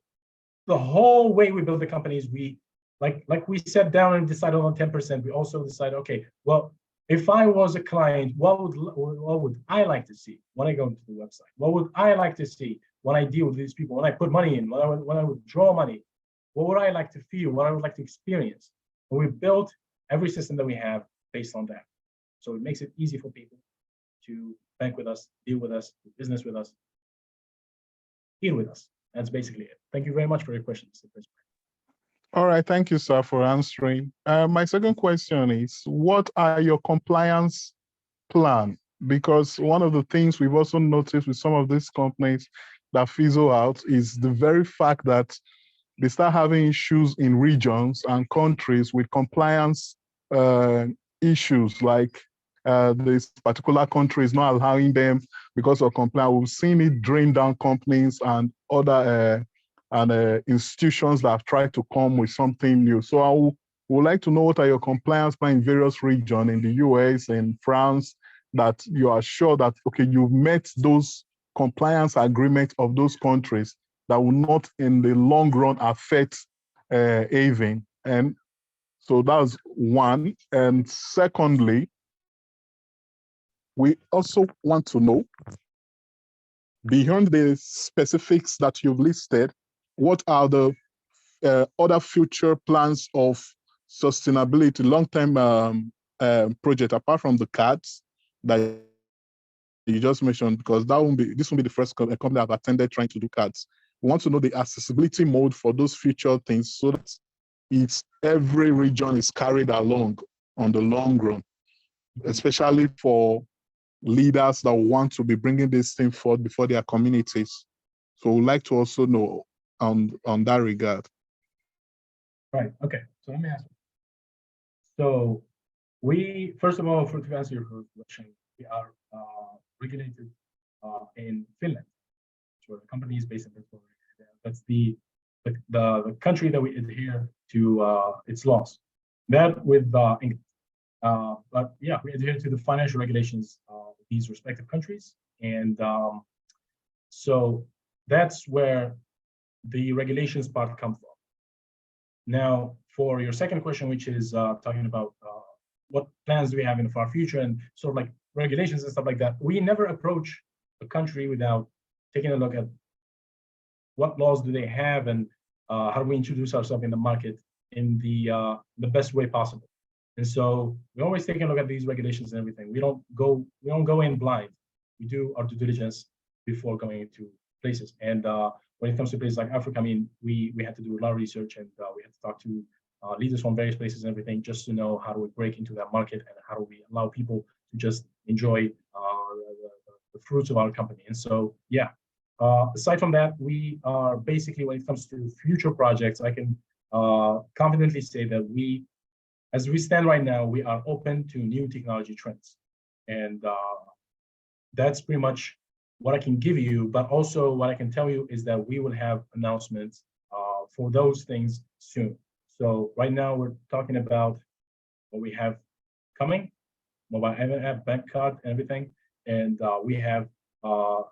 the whole way we build the companies, we like we sat down and decided on 10%. We also decided, okay, well, if I was a client, what would I like to see when I go into the website? What would I like to see when I deal with these people? When I put money in, when I withdraw money, what would I like to feel? What I would like to experience? And we built every system that we have based on that. So it makes it easy for people to bank with us, deal with us, do business with us, deal with us. That's basically it. Thank you very much for your question, Mr. President. All right, thank you, sir, for answering. My second question is, what are your compliance plan? Because one of the things we've also noticed with some of these companies that fizzle out is the very fact that they start having issues in regions and countries with compliance issues, like this particular country is not allowing them because of compliance. We've seen it drain down companies and other institutions that have tried to come with something new. So I would like to know, what are your compliance plans in various regions, in the US and France, that you are sure that, okay, you've met those compliance agreements of those countries that will not in the long run affect Avain. And so that's one. And secondly, we also want to know, beyond the specifics that you've listed, what are the other future plans of sustainability, long-term project, apart from the cards that you just mentioned? Because this won't be the first company I've attended trying to do cards. We want to know the accessibility mode for those future things, so that every region is carried along on the long run, especially for leaders that want to be bringing this thing forward before their communities. So we'd like to also know on that regard. Right. Okay. So let me ask you. So we, first of all, to answer your first question, we are regulated in Finland. So the company is based in Finland. That's the country that we adhere to its laws. That with England. But yeah, we adhere to the financial regulations of these respective countries. And so that's where the regulations part come from. Now, for your second question, which is talking about what plans do we have in the far future and sort of like regulations and stuff like that, we never approach a country without taking a look at what laws do they have and how do we introduce ourselves in the market in the best way possible. And so we always take a look at these regulations and everything. We don't go in blind. We do our due diligence before going into places. And when it comes to places like Africa, I mean, we had to do a lot of research, and we had to talk to leaders from various places and everything, just to know how do we break into that market and how do we allow people to just enjoy the fruits of our company. And so, yeah, aside from that, we are basically, when it comes to future projects, I can confidently say that as we stand right now, we are open to new technology trends. And that's pretty much what I can give you. But also what I can tell you is that we will have announcements for those things soon. So right now we're talking about what we have coming, mobile app, bank card, and everything. And we have a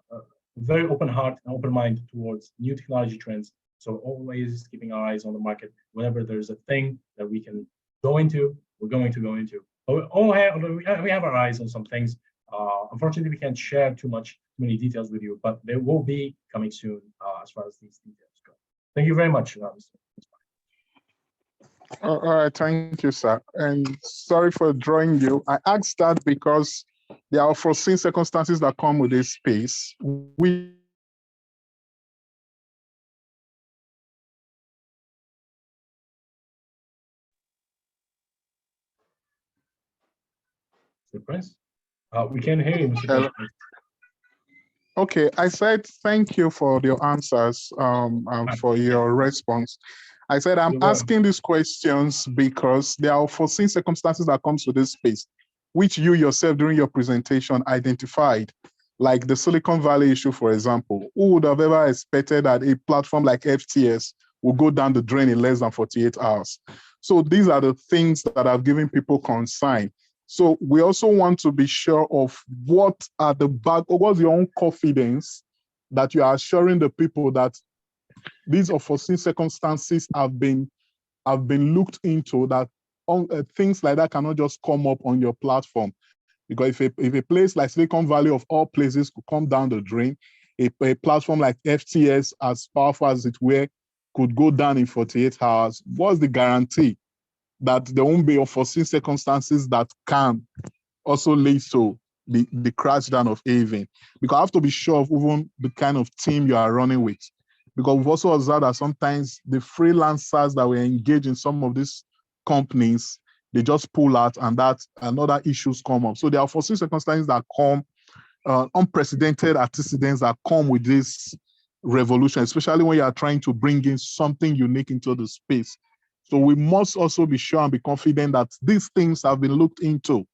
very open heart and open mind towards new technology trends. So always keeping our eyes on the market. Whenever there's a thing that we can go into, we're going to go into. But we have our eyes on some things. Unfortunately, we can't share too many details with you, but they will be coming soon as far as these details go. Thank you very much, Mr. All right, thank you, sir. And sorry for drawing you. I asked that because there are foreseen circumstances that come with this space. Mr. Prince, we can hear you, Mr. Prince. Okay, I said thank you for your answers, for your response. I said I'm asking these questions because there are foreseen circumstances that comes to this space, which you yourself during your presentation identified, like the Silicon Valley issue, for example. Who would have ever expected that a platform like FTS will go down the drain in less than 48 hours? So these are the things that have given people concern. So we also want to be sure of what are the back, or what's your own confidence that you are assuring the people that these unforeseen circumstances have been looked into, that things like that cannot just come up on your platform. Because if a place like Silicon Valley of all places could come down the drain, a platform like FTS, as powerful as it were, could go down in 48 hours, what's the guarantee that there won't be unforeseen circumstances that can also lead to the crash down of Avain? Because I have to be sure of even the kind of team you are running with. Because we've also observed that sometimes the freelancers that were engaged in some of these companies, they just pull out, and other issues come up. So there are foreseen circumstances that come, unprecedented antecedents that come with this revolution, especially when you are trying to bring in something unique into the space. So we must also be sure and be confident that these things have been looked into,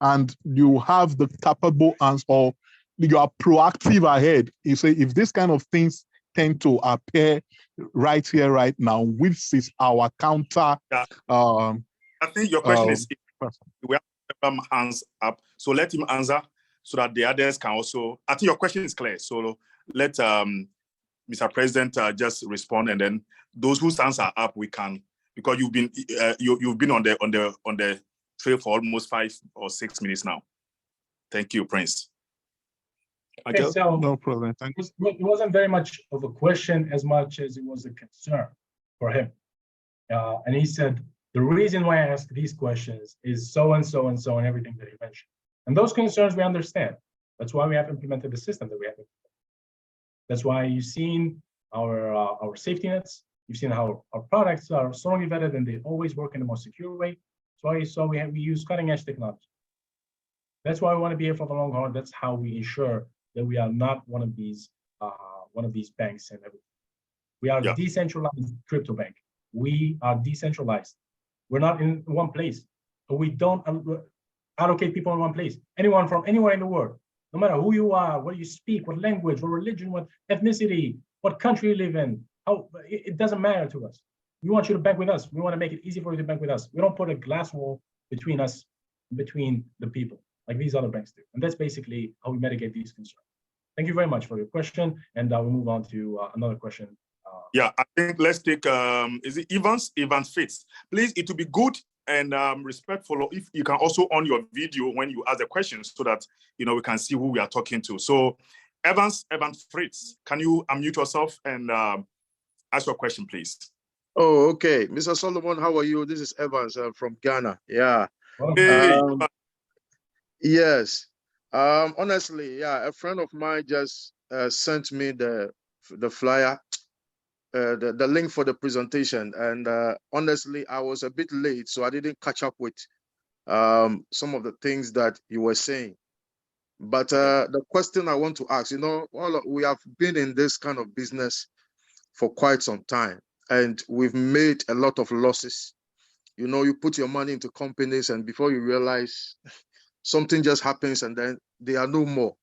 and you have the capable answer, or you are proactive ahead. You say, if this kind of things tend to appear right here, right now, which is our counter. I think your question is, we have hands up, so let him answer so that the others can also. I think your question is clear. So let Mr. President just respond, and then those whose hands are up, we can, because you've been on the trail for almost 5 or 6 minutes now. Thank you, Prince. Okay, so no problem. Thank you. It wasn't very much of a question as much as it was a concern for him. And he said, the reason why I ask these questions is so and so and so and everything that he mentioned. And those concerns we understand. That's why we have implemented the system that we have implemented. That's why you've seen our safety nets. You've seen how our products are strongly vetted and they always work in the most secure way. So we use cutting edge technology. That's why we want to be here for the long haul. That's how we ensure that we are not one of these banks and everything. We are a decentralized crypto bank. We are decentralized. We're not in one place. We don't allocate people in one place. Anyone from anywhere in the world, no matter who you are, what you speak, what language, what religion, what ethnicity, what country you live in, it doesn't matter to us. We want you to bank with us. We want to make it easy for you to bank with us. We don't put a glass wall between us, between the people, like these other banks do. And that's basically how we mitigate these concerns. Thank you very much for your question. And we'll move on to another question. I think let's take, is it Evans Fitz? Please, it would be good and respectful if you can also on your video when you ask the questions so that, we can see who we are talking to. So Evans Fritz, can you unmute yourself and ask your question, please? Oh, okay. Mr. Solomon, how are you? This is Evans from Ghana. Yeah. Hey. Yes. Honestly, a friend of mine just sent me the flyer, the link for the presentation. And honestly, I was a bit late, so I didn't catch up with some of the things that you were saying. But the question I want to ask, we have been in this kind of business for quite some time, and we've made a lot of losses. You put your money into companies, and before you realize, something just happens and then they are no more.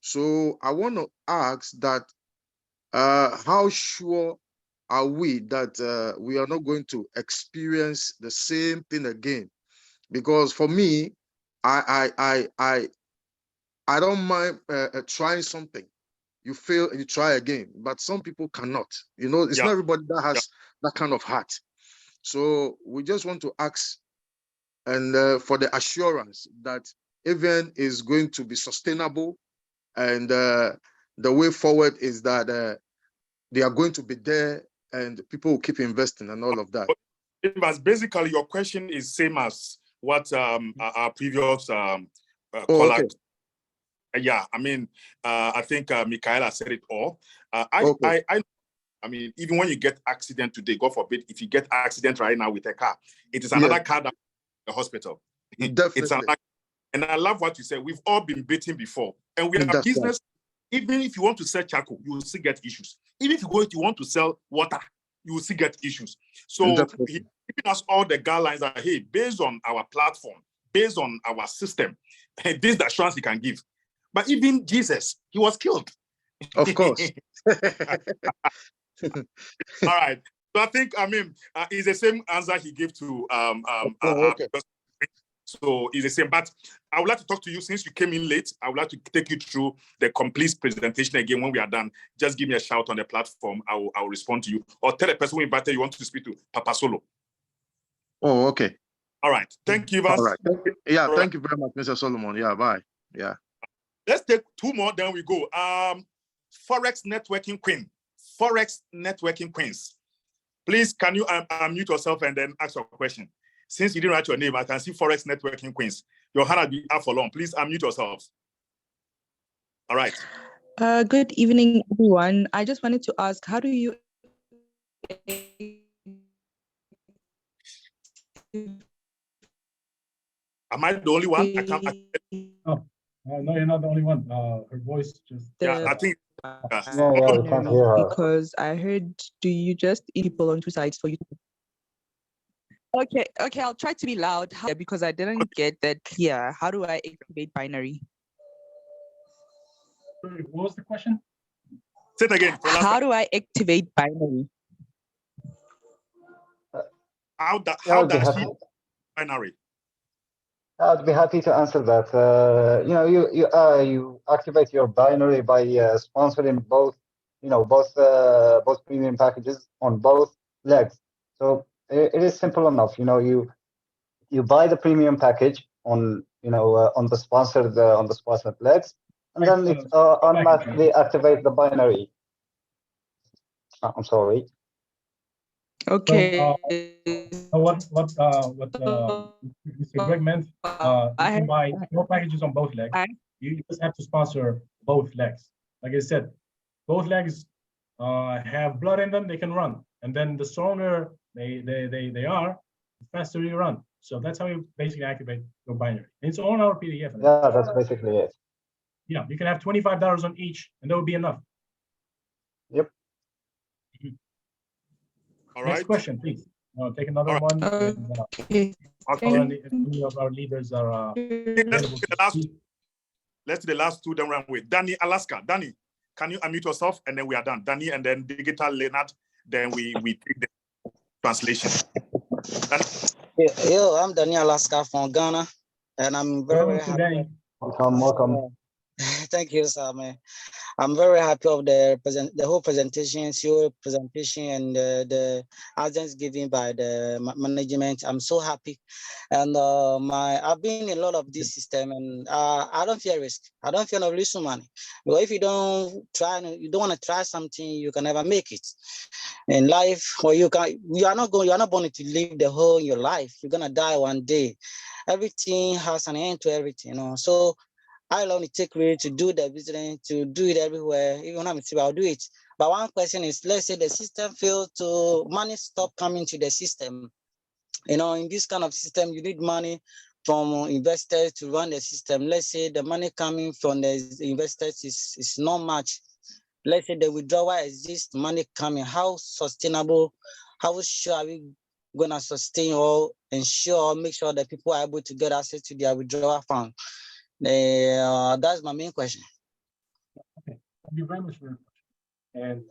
So I want to ask that, how sure are we that we are not going to experience the same thing again? Because for me, I don't mind trying something. You fail and you try again, but some people cannot. You know, it's Yeah. not everybody that has that kind of heart. So we just want to ask and for the assurance that Avain is going to be sustainable, and the way forward is that they are going to be there and people will keep investing and all of that. But basically, your question is same as what our previous Oh, caller. okay. Yeah, I mean, I think Michaela said it all. Okay. I mean, even when you get accident today, God forbid, if you get accident right now with a car, it is another Yes, car that the hospital. It's definitely. another, and I love what you said. We've all been beaten before, and we are That's right. business. Even if you want to sell charcoal, you will still get issues. Even if you want to sell water, you will still get issues. So Definitely. he's giving us all the guidelines that, hey, based on our platform, based on our system, this is the assurance he can give. But even Jesus, he was killed. Of course. All right. So I think, I mean, it's the same answer he gave to Okay. so it's the same. But I would like to talk to you since you came in late. I would like to take you through the complete presentation again. When we are done, just give me a shout on the platform. I will respond to you, or tell the person who invited you want to speak to, Papa Solo. Oh, okay. All right. Thank you, All Vance. right. Yeah, All thank you very much, Mr. Solomon. Yeah, bye. Yeah. Let's take two more, then we go. Forex networking queen. Forex networking queens. Please, can you unmute yourself and then ask your question? Since you didn't write your name, I can see Forex networking queens. Your hand will be up for long. Please unmute yourselves. All right. Good evening, everyone. I just wanted to ask, how do you Am I the only one? I can't. No, you're not the only one. Her voice just. Yeah, I think. Yeah, we can't hear her. Because I heard, do you just eat people on two sides for you? Okay, I'll try to be loud because I didn't get that clear. How do I activate binary? Sorry, what was the question? Say it again. How do I activate binary? How I'd be does happy. she binary? I'd be happy to answer that. You know, you activate your binary by sponsoring both, both premium packages on both legs. So it is simple enough. You know, you buy the premium package on on the sponsored legs, and then it automatically activate the binary. I'm sorry. Okay. What Mr. Greg meant, you can buy more packages on both legs. You just have to sponsor both legs. Like I said, both legs have blood in them, they can run. And then the stronger they are, the faster you run. So that's how you basically activate your binary. It's on our PDF. Yeah, that's basically it. Yeah, you can have $25 on each, and that would be enough. Yep. All Next right. question, please. Take another one. And, Okay. any of our leaders are available to speak. Let's do the last two, then run with Danny, Alaska. Danny, can you unmute yourself? And then we are done. Danny, and then Digital Leonard, then we take the translation. Yo, I'm Danny Alaska from Ghana, and I'm very happy. Welcome. Thank you, sir, man. I'm very happy of the whole presentation, CEO presentation, and the answers given by the management. I'm so happy, and I've been in a lot of this system, and I don't fear risk. I don't fear of losing money. But if you don't want to try something, you can never make it in life. Or you are not born to live the whole your life. You're gonna die one day. Everything has an end to everything, So I only take risk to do the business, to do it everywhere. Even I'll do it. But one question is, let's say the system fails to money stop coming to the system. In this kind of system, you need money from investors to run the system. Let's say the money coming from the investors is not much. Let's say the withdrawal exists, money coming. How sustainable? How sure are we going to sustain or ensure, make sure that people are able to get access to their withdrawal fund? That's my main question. Okay, thank you very much for your question. And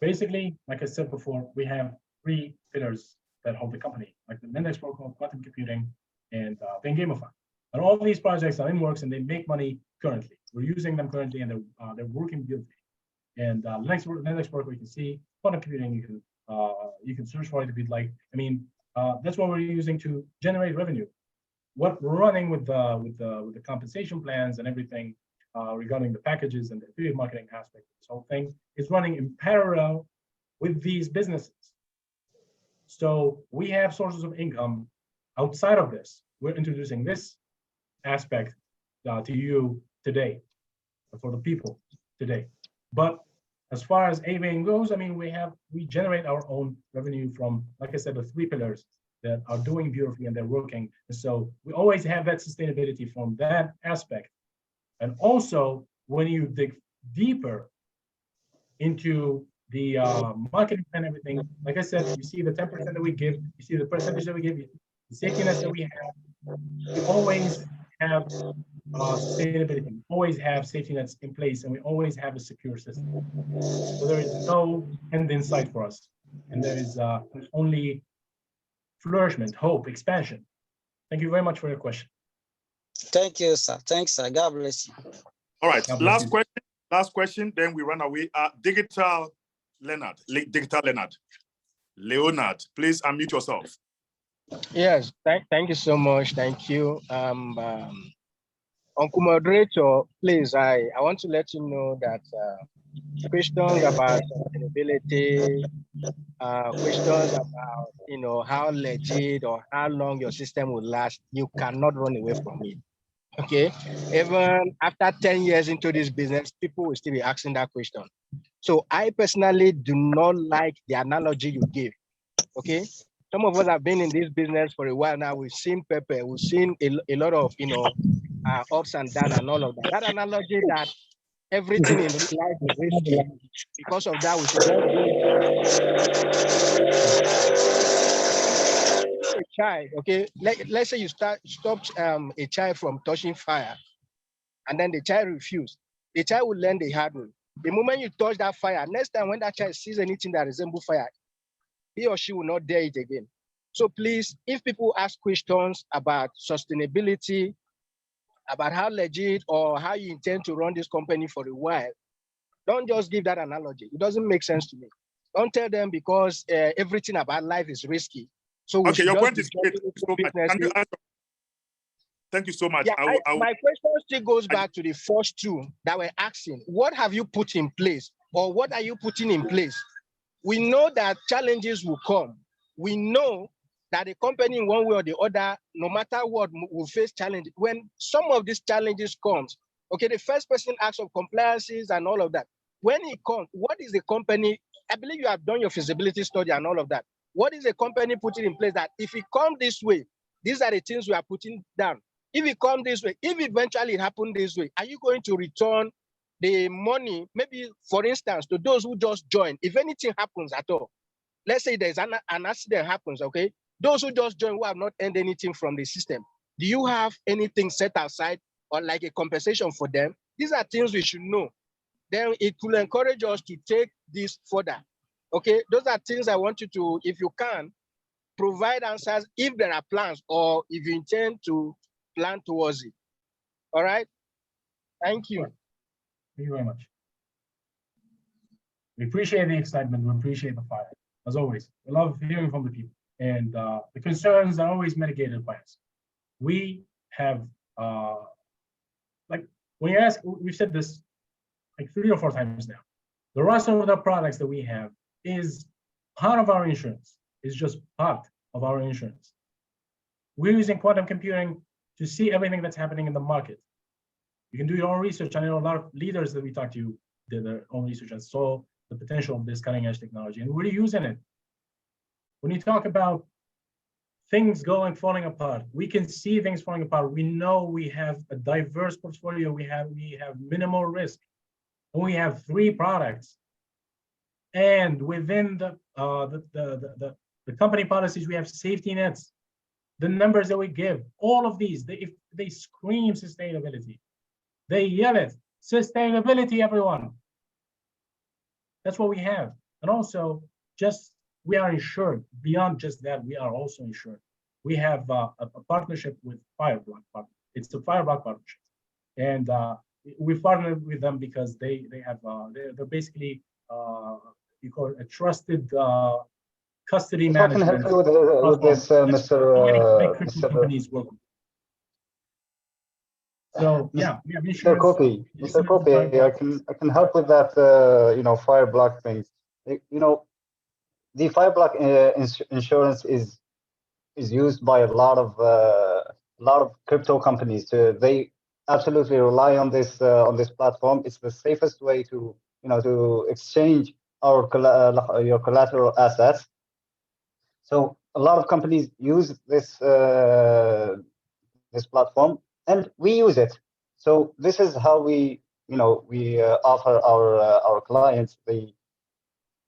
basically, like I said before, we have three pillars that hold the company, like the index protocol, quantum computing, and then gamify. And all these projects are in works and they make money currently. We're using them currently and they're working beautifully. And next work we can see quantum computing. You can search for it if you'd like. I mean, that's what we're using to generate revenue. What we're running with the compensation plans and everything regarding the packages and the affiliate marketing aspect of this whole thing is running in parallel with these businesses. So we have sources of income outside of this. We're introducing this aspect to you today, for the people today. But as far as Avain goes, I mean, we generate our own revenue from, like I said, the 3 pillars that are doing beautifully and they're working. And so we always have that sustainability from that aspect. And also, when you dig deeper into the marketing and everything, like I said, you see the 10% that we give, you see the percentage that we give, the safety nets that we have. We always have sustainability. We always have safety nets in place, and we always have a secure system. So there is no end in sight for us, and there's only flourishment, hope, expansion. Thank you very much for your question. Thank you, sir. Thanks, sir. God bless you. All right, God bless you. last question, then we run away. Digital Leonard, Leonard, please unmute yourself. Yes, thank you so much. Thank you. Uncle Moderator, please, I want to let you know that questions about sustainability, questions about how legit or how long your system will last, you cannot run away from it. Okay, even after 10 years into this business, people will still be asking that question. So I personally do not like the analogy you give. Okay, some of us have been in this business for a while now. We've seen Pepe, we've seen a lot of ups and downs and all of that. That analogy that everything in life is risky. Because of that, we should just a child. Okay, let's say you stop a child from touching fire, and then the child refused. The child will learn the hard way. The moment you touch that fire, next time when that child sees anything that resembles fire, he or she will not dare it again. So please, if people ask questions about sustainability, about how legit or how you intend to run this company for a while, don't just give that analogy. It doesn't make sense to me. Don't tell them because everything about life is risky. So okay, your point is great. Thank you so much. Yeah, my question still goes back to the first two that we're asking. What have you put in place, or what are you putting in place? We know that challenges will come. We know that the company in one way or the other, no matter what, will face challenges. When some of these challenges comes, okay, the first person asks of compliances and all of that. When it comes, what is the company? I believe you have done your feasibility study and all of that. What is the company putting in place that if it comes this way, these are the things we are putting down. If it comes this way, if eventually it happens this way, are you going to return the money, maybe for instance, to those who just joined? If anything happens at all, let's say there's an accident happens, okay? Those who just joined, who have not earned anything from the system, do you have anything set aside or like a compensation for them? These are things we should know. Then it will encourage us to take this further. Okay, those are things I want you to, if you can, provide answers if there are plans or if you intend to plan towards it. All right, thank you. Thank you very much. We appreciate the excitement, we appreciate the fire. As always, we love hearing from the people. And the concerns are always mitigated by us. We have, like when you ask, we've said this like 3 or 4 times now. The rest of the products that we have is part of our insurance. It's just part of our insurance. We're using quantum computing to see everything that's happening in the market. You can do your own research. I know a lot of leaders that we talked to did their own research and saw the potential of this cutting edge technology, and we're using it. When you talk about things falling apart, we can see things falling apart. We know we have a diverse portfolio. We have minimal risk. And we have 3 products. And within the company policies, we have safety nets. The numbers that we give, all of these, they scream sustainability. They yell it, sustainability, everyone. That's what we have. And also, we are insured. Beyond just that, we are also insured. We have a partnership with Fireblock It's a Fireblock partnership, and we partnered with them because they have they're basically you call it a trusted custody If I can help management you with this, big crypto Mr. companies work with. So yeah, we have Mr. insurance. Copy, Mr. Copy, I can help with that. Fireblock things. The Fireblock insurance is used by a lot of crypto companies. They absolutely rely on this platform. It's the safest way to to exchange your collateral assets. So a lot of companies use this platform, and we use it. So this is how we offer our clients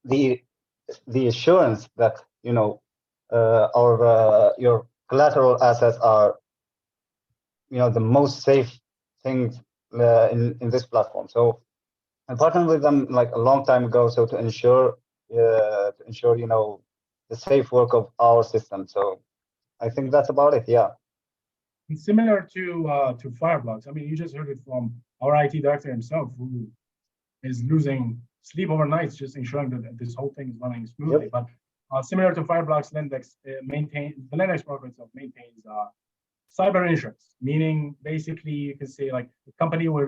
the assurance that your collateral assets are the most safe things in this platform. So I partnered with them like a long time ago, so to ensure the safe work of our system. So I think that's about it. Yeah. And similar to Fireblocks, I mean, you just heard it from our IT director himself, who is losing sleep overnight just ensuring that this whole thing is running smoothly. Yep. But similar to Fireblocks, Lendex the Lendex program itself maintains cyber insurance, meaning basically you can say like the company will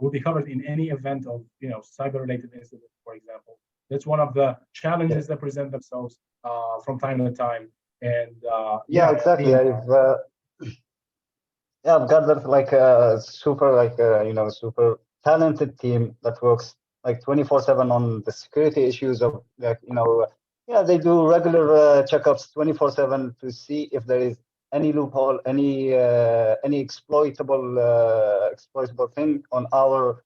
be covered in any event of cyber-related incident, for example. That's one of the challenges that present themselves from time to time. And Exactly. I've got that like a super super talented team that works like 24/7 on the security issues of they do regular checkups 24/7 to see if there is any loophole, any exploitable thing on our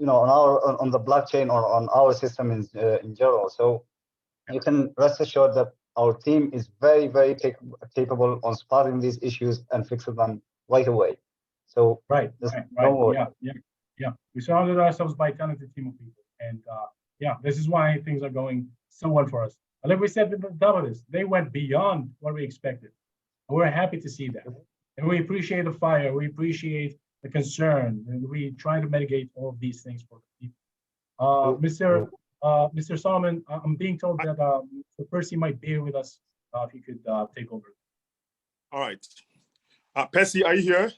on the blockchain or on our system in general. So you can rest assured that our team is very, very capable on spotting these issues and fixing them right away. So right. Don't worry. Yeah. We surrounded ourselves by a talented team of people, and this is why things are going so well for us. And like we said at the top of this, they went beyond what we expected, and we're happy to see that. And we appreciate the fire, we appreciate the concern, and we try to mitigate all of these things for the people. Mr. Solomon, I'm being told that Percy might be here with us. If you could take over. All right. Percy, are you here?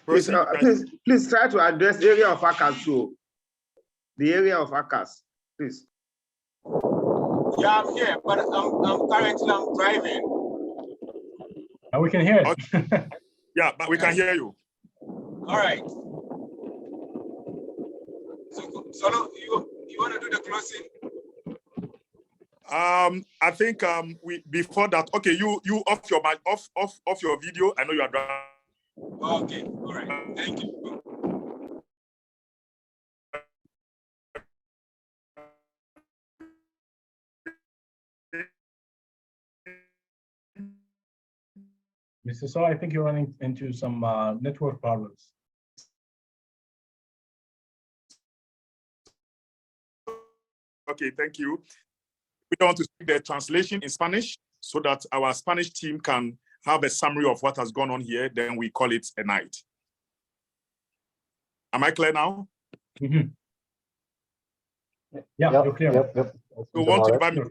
Percy, please try to address area of hackers too. The area of hackers, please. Yeah, I'm here, but I'm currently driving. And we can hear it. Okay. Yeah, but we can hear you. All right. So you want to do the closing? I think we before that. Okay, you off your mic, off your video. I know you are driving. Okay. All right. Thank you. Mr. So, I think you're running into some network problems. Okay, thank you. We don't want to speak the translation in Spanish so that our Spanish team can have a summary of what has gone on here. Then we call it a night. Am I clear now? Mm-hmm. Yeah, you're clear. Yep. So want to invite me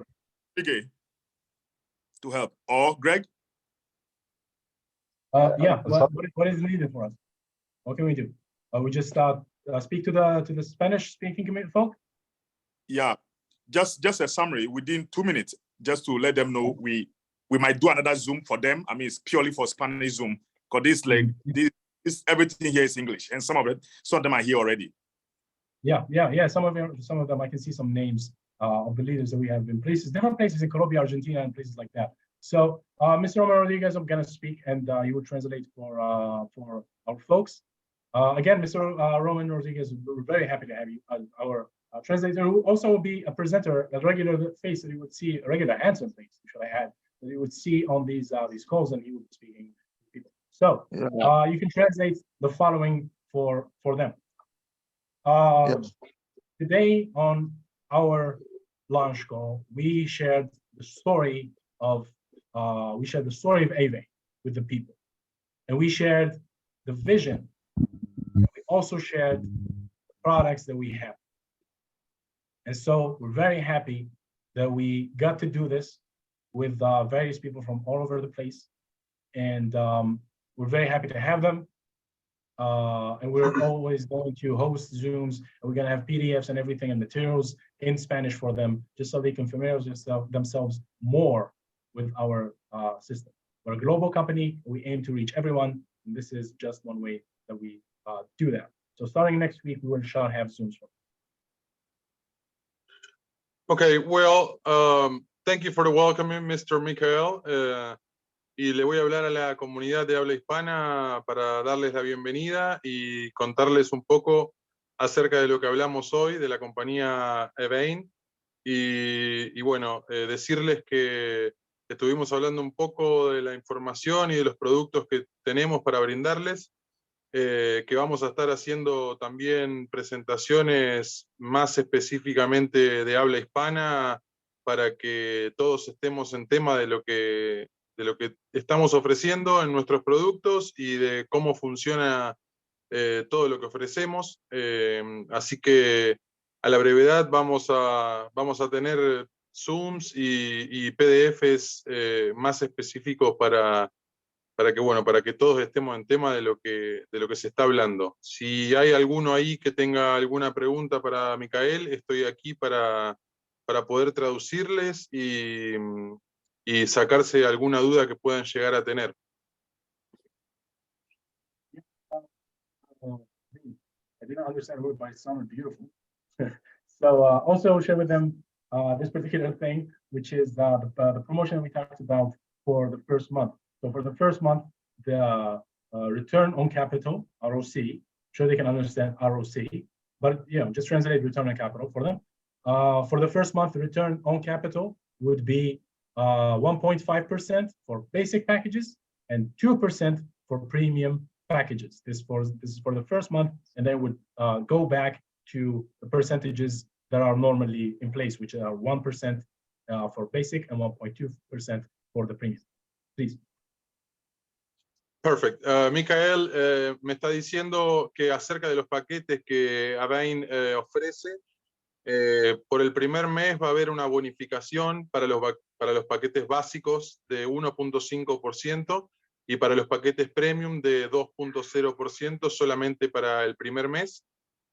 to help, or Greg? What is needed for us? What can we do? We just speak to the Spanish-speaking folk? Yeah, just a summary within 2 minutes, just to let them know we might do another Zoom for them. I mean, it's purely for Spanish Zoom because this everything here is English, and some of them are here already. Yeah. Some of them I can see some names of the leaders that we have in different places in Colombia, Argentina, and places like that. So, Mr. Roman Rodriguez, I'm going to speak, and you will translate for our folks. Again, Mr. Roman Rodriguez, we're very happy to have you as our translator, who also will be a presenter, a regular face that you would see, a regular handsome face, should I add, that you would see on these calls, and he will be speaking to people. So, you can translate the following for them. Today on our launch call, we shared the story of Avain with the people. and we shared the vision. We also shared the products that we have. And so we're very happy that we got to do this with various people from all over the place. And we're very happy to have them. And we're always going to host Zooms, and we're going to have PDFs and everything and materials in Spanish for them, just so they can familiarize themselves more with our system. We're a global company. We aim to reach everyone. And this is just one way that we do that. So starting next week, we will shall have Zooms for them. Okay, well, thank you for the welcoming, Mr. Michael. Y le voy a hablar a la comunidad de habla hispana para darles la bienvenida y contarles un poco acerca de lo que hablamos hoy de la compañía Avain. Y bueno, decirles que estuvimos hablando un poco de la información y de los productos que tenemos para brindarles, que vamos a estar haciendo también presentaciones más específicamente de habla hispana para que todos estemos en tema de lo que estamos ofreciendo en nuestros productos y de cómo funciona todo lo que ofrecemos. Así que a la brevedad vamos a tener Zooms y PDFs más específicos para que todos estemos en tema de lo que se está hablando. Si hay alguno ahí que tenga alguna pregunta para Micael, estoy aquí para poder traducirles y sacarse alguna duda que puedan llegar a tener. I didn't understand the word, but it sounded beautiful. So also share with them this particular thing, which is the promotion we talked about for the first month. So for the first month, the return on capital, ROC, sure they can understand ROC, but just translate return on capital for them. For the first month, the return on capital would be 1.5% for basic packages and 2% for premium packages. This is for the first month, and then would go back to the percentages that are normally in place, which are 1% for basic and 1.2% for the premium. Please. Perfect. Micael me está diciendo que acerca de los paquetes que Avain ofrece, por el primer mes va a haber una bonificación para los paquetes básicos de 1.5% y para los paquetes premium de 2.0% solamente para el primer mes.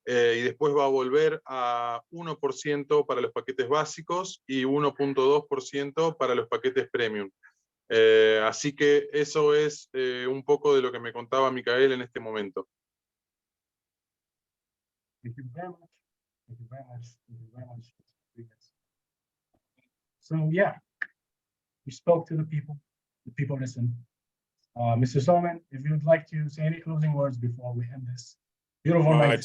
Y después va a volver a 1% para los paquetes básicos y 1.2% para los paquetes premium. Así que eso es un poco de lo que me contaba Micael en este momento. Thank you very much. Thank you very much. Thank you very much. So yeah, we spoke to the people listened. Mr. Solomon, if you would like to say any closing words before we end this beautiful night.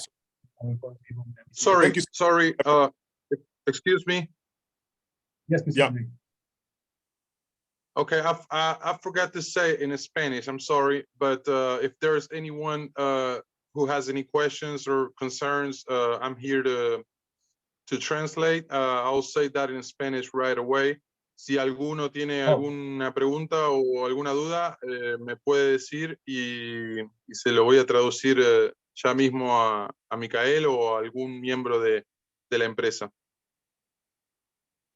Sorry, excuse me. Yes, Mr. Yeah. Okay, I forgot to say in Spanish, I'm sorry, but if there's anyone who has any questions or concerns, I'm here to translate. I'll say that in Spanish right away. Si alguno tiene alguna pregunta o alguna duda, me puede decir y se lo voy a traducir ya mismo a Micael o a algún miembro de la empresa.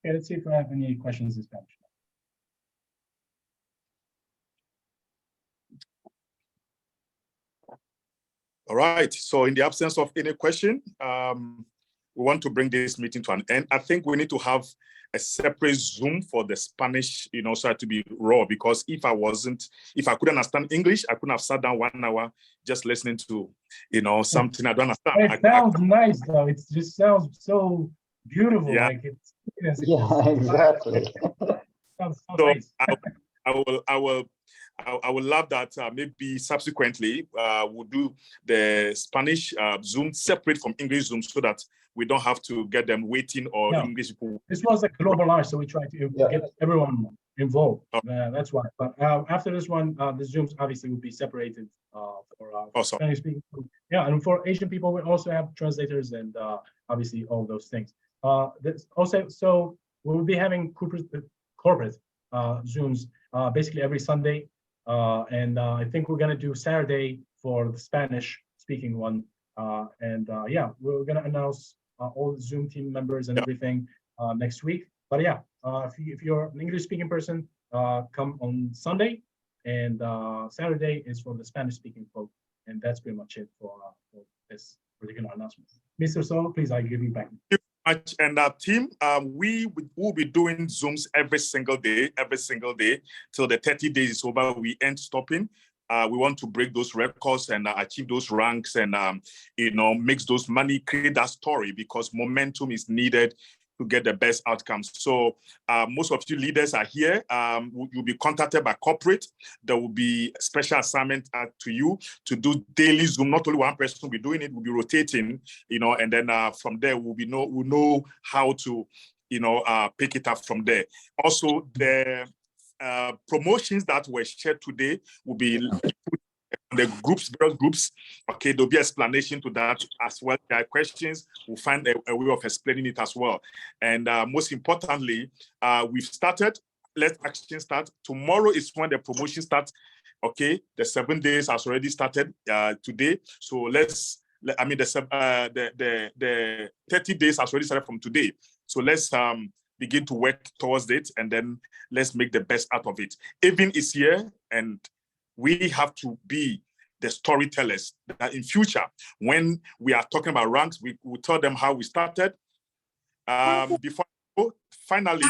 Okay, let's see if we have any questions in Spanish. All right, so in the absence of any question, we want to bring this meeting to an end. I think we need to have a separate Zoom for the Spanish, so to be raw, because if I couldn't understand English, I couldn't have sat down 1 hour just listening to, something I don't understand. It sounds nice though. It just sounds so beautiful. Yeah. Like it's Yeah, exactly. sounds so So nice. I will love that maybe subsequently we'll do the Spanish Zoom separate from English Zoom so that we don't have to get them waiting or English people. This was a global launch, so we try to get everyone involved. That's why. But after this one, the Zooms obviously will be separated for Spanish speaking. Yeah, and for Asian people, we also have translators and obviously all those things. So we'll be having corporate Zooms basically every Sunday. And I think we're gonna do Saturday for the Spanish speaking one. Yeah, we're gonna announce all the Zoom team members and everything next week. But yeah, if you're an English speaking person, come on Sunday, and Saturday is for the Spanish speaking folk. And that's pretty much it for this particular announcement. Mr. So, please, I give you back. Much. And our team, we will be doing Zooms every single day till the 30 days is over. We ain't stopping. We want to break those records and achieve those ranks and, make those money, create that story, because momentum is needed to get the best outcomes. So most of you leaders are here. You'll be contacted by corporate. There will be special assignment to you to do daily Zoom. Not only one person will be doing it, we'll be rotating, and then from there we'll know how to, pick it up from there. Also, the promotions that were shared today will be put the various groups. Okay, there'll be explanation to that as well. There are questions, we'll find a way of explaining it as well. And most importantly, we've started. Let action start. Tomorrow is when the promotion starts. Okay, the 7 days has already started today. So the 30 days has already started from today. So let's begin to work towards it, and then let's make the best out of it. Avain is here, and we have to be the storytellers that in future, when we are talking about ranks, we will tell them how we started. Before finally,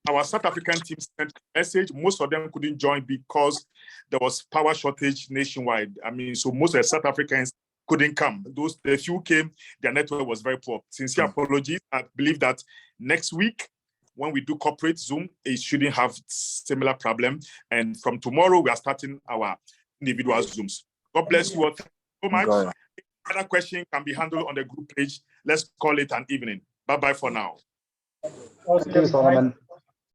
our South African team sent a message. Most of them couldn't join because there was power shortage nationwide. So most of the South Africans couldn't come. The few came, their network was very poor. Sincere apologies. I believe that next week, when we do corporate Zoom, it shouldn't have similar problem. And from tomorrow, we are starting our individual Zooms. God bless you all. Thank you so much. Other question can be handled on the group page. Let's call it an evening. Bye-bye for now. Thank you, Solomon.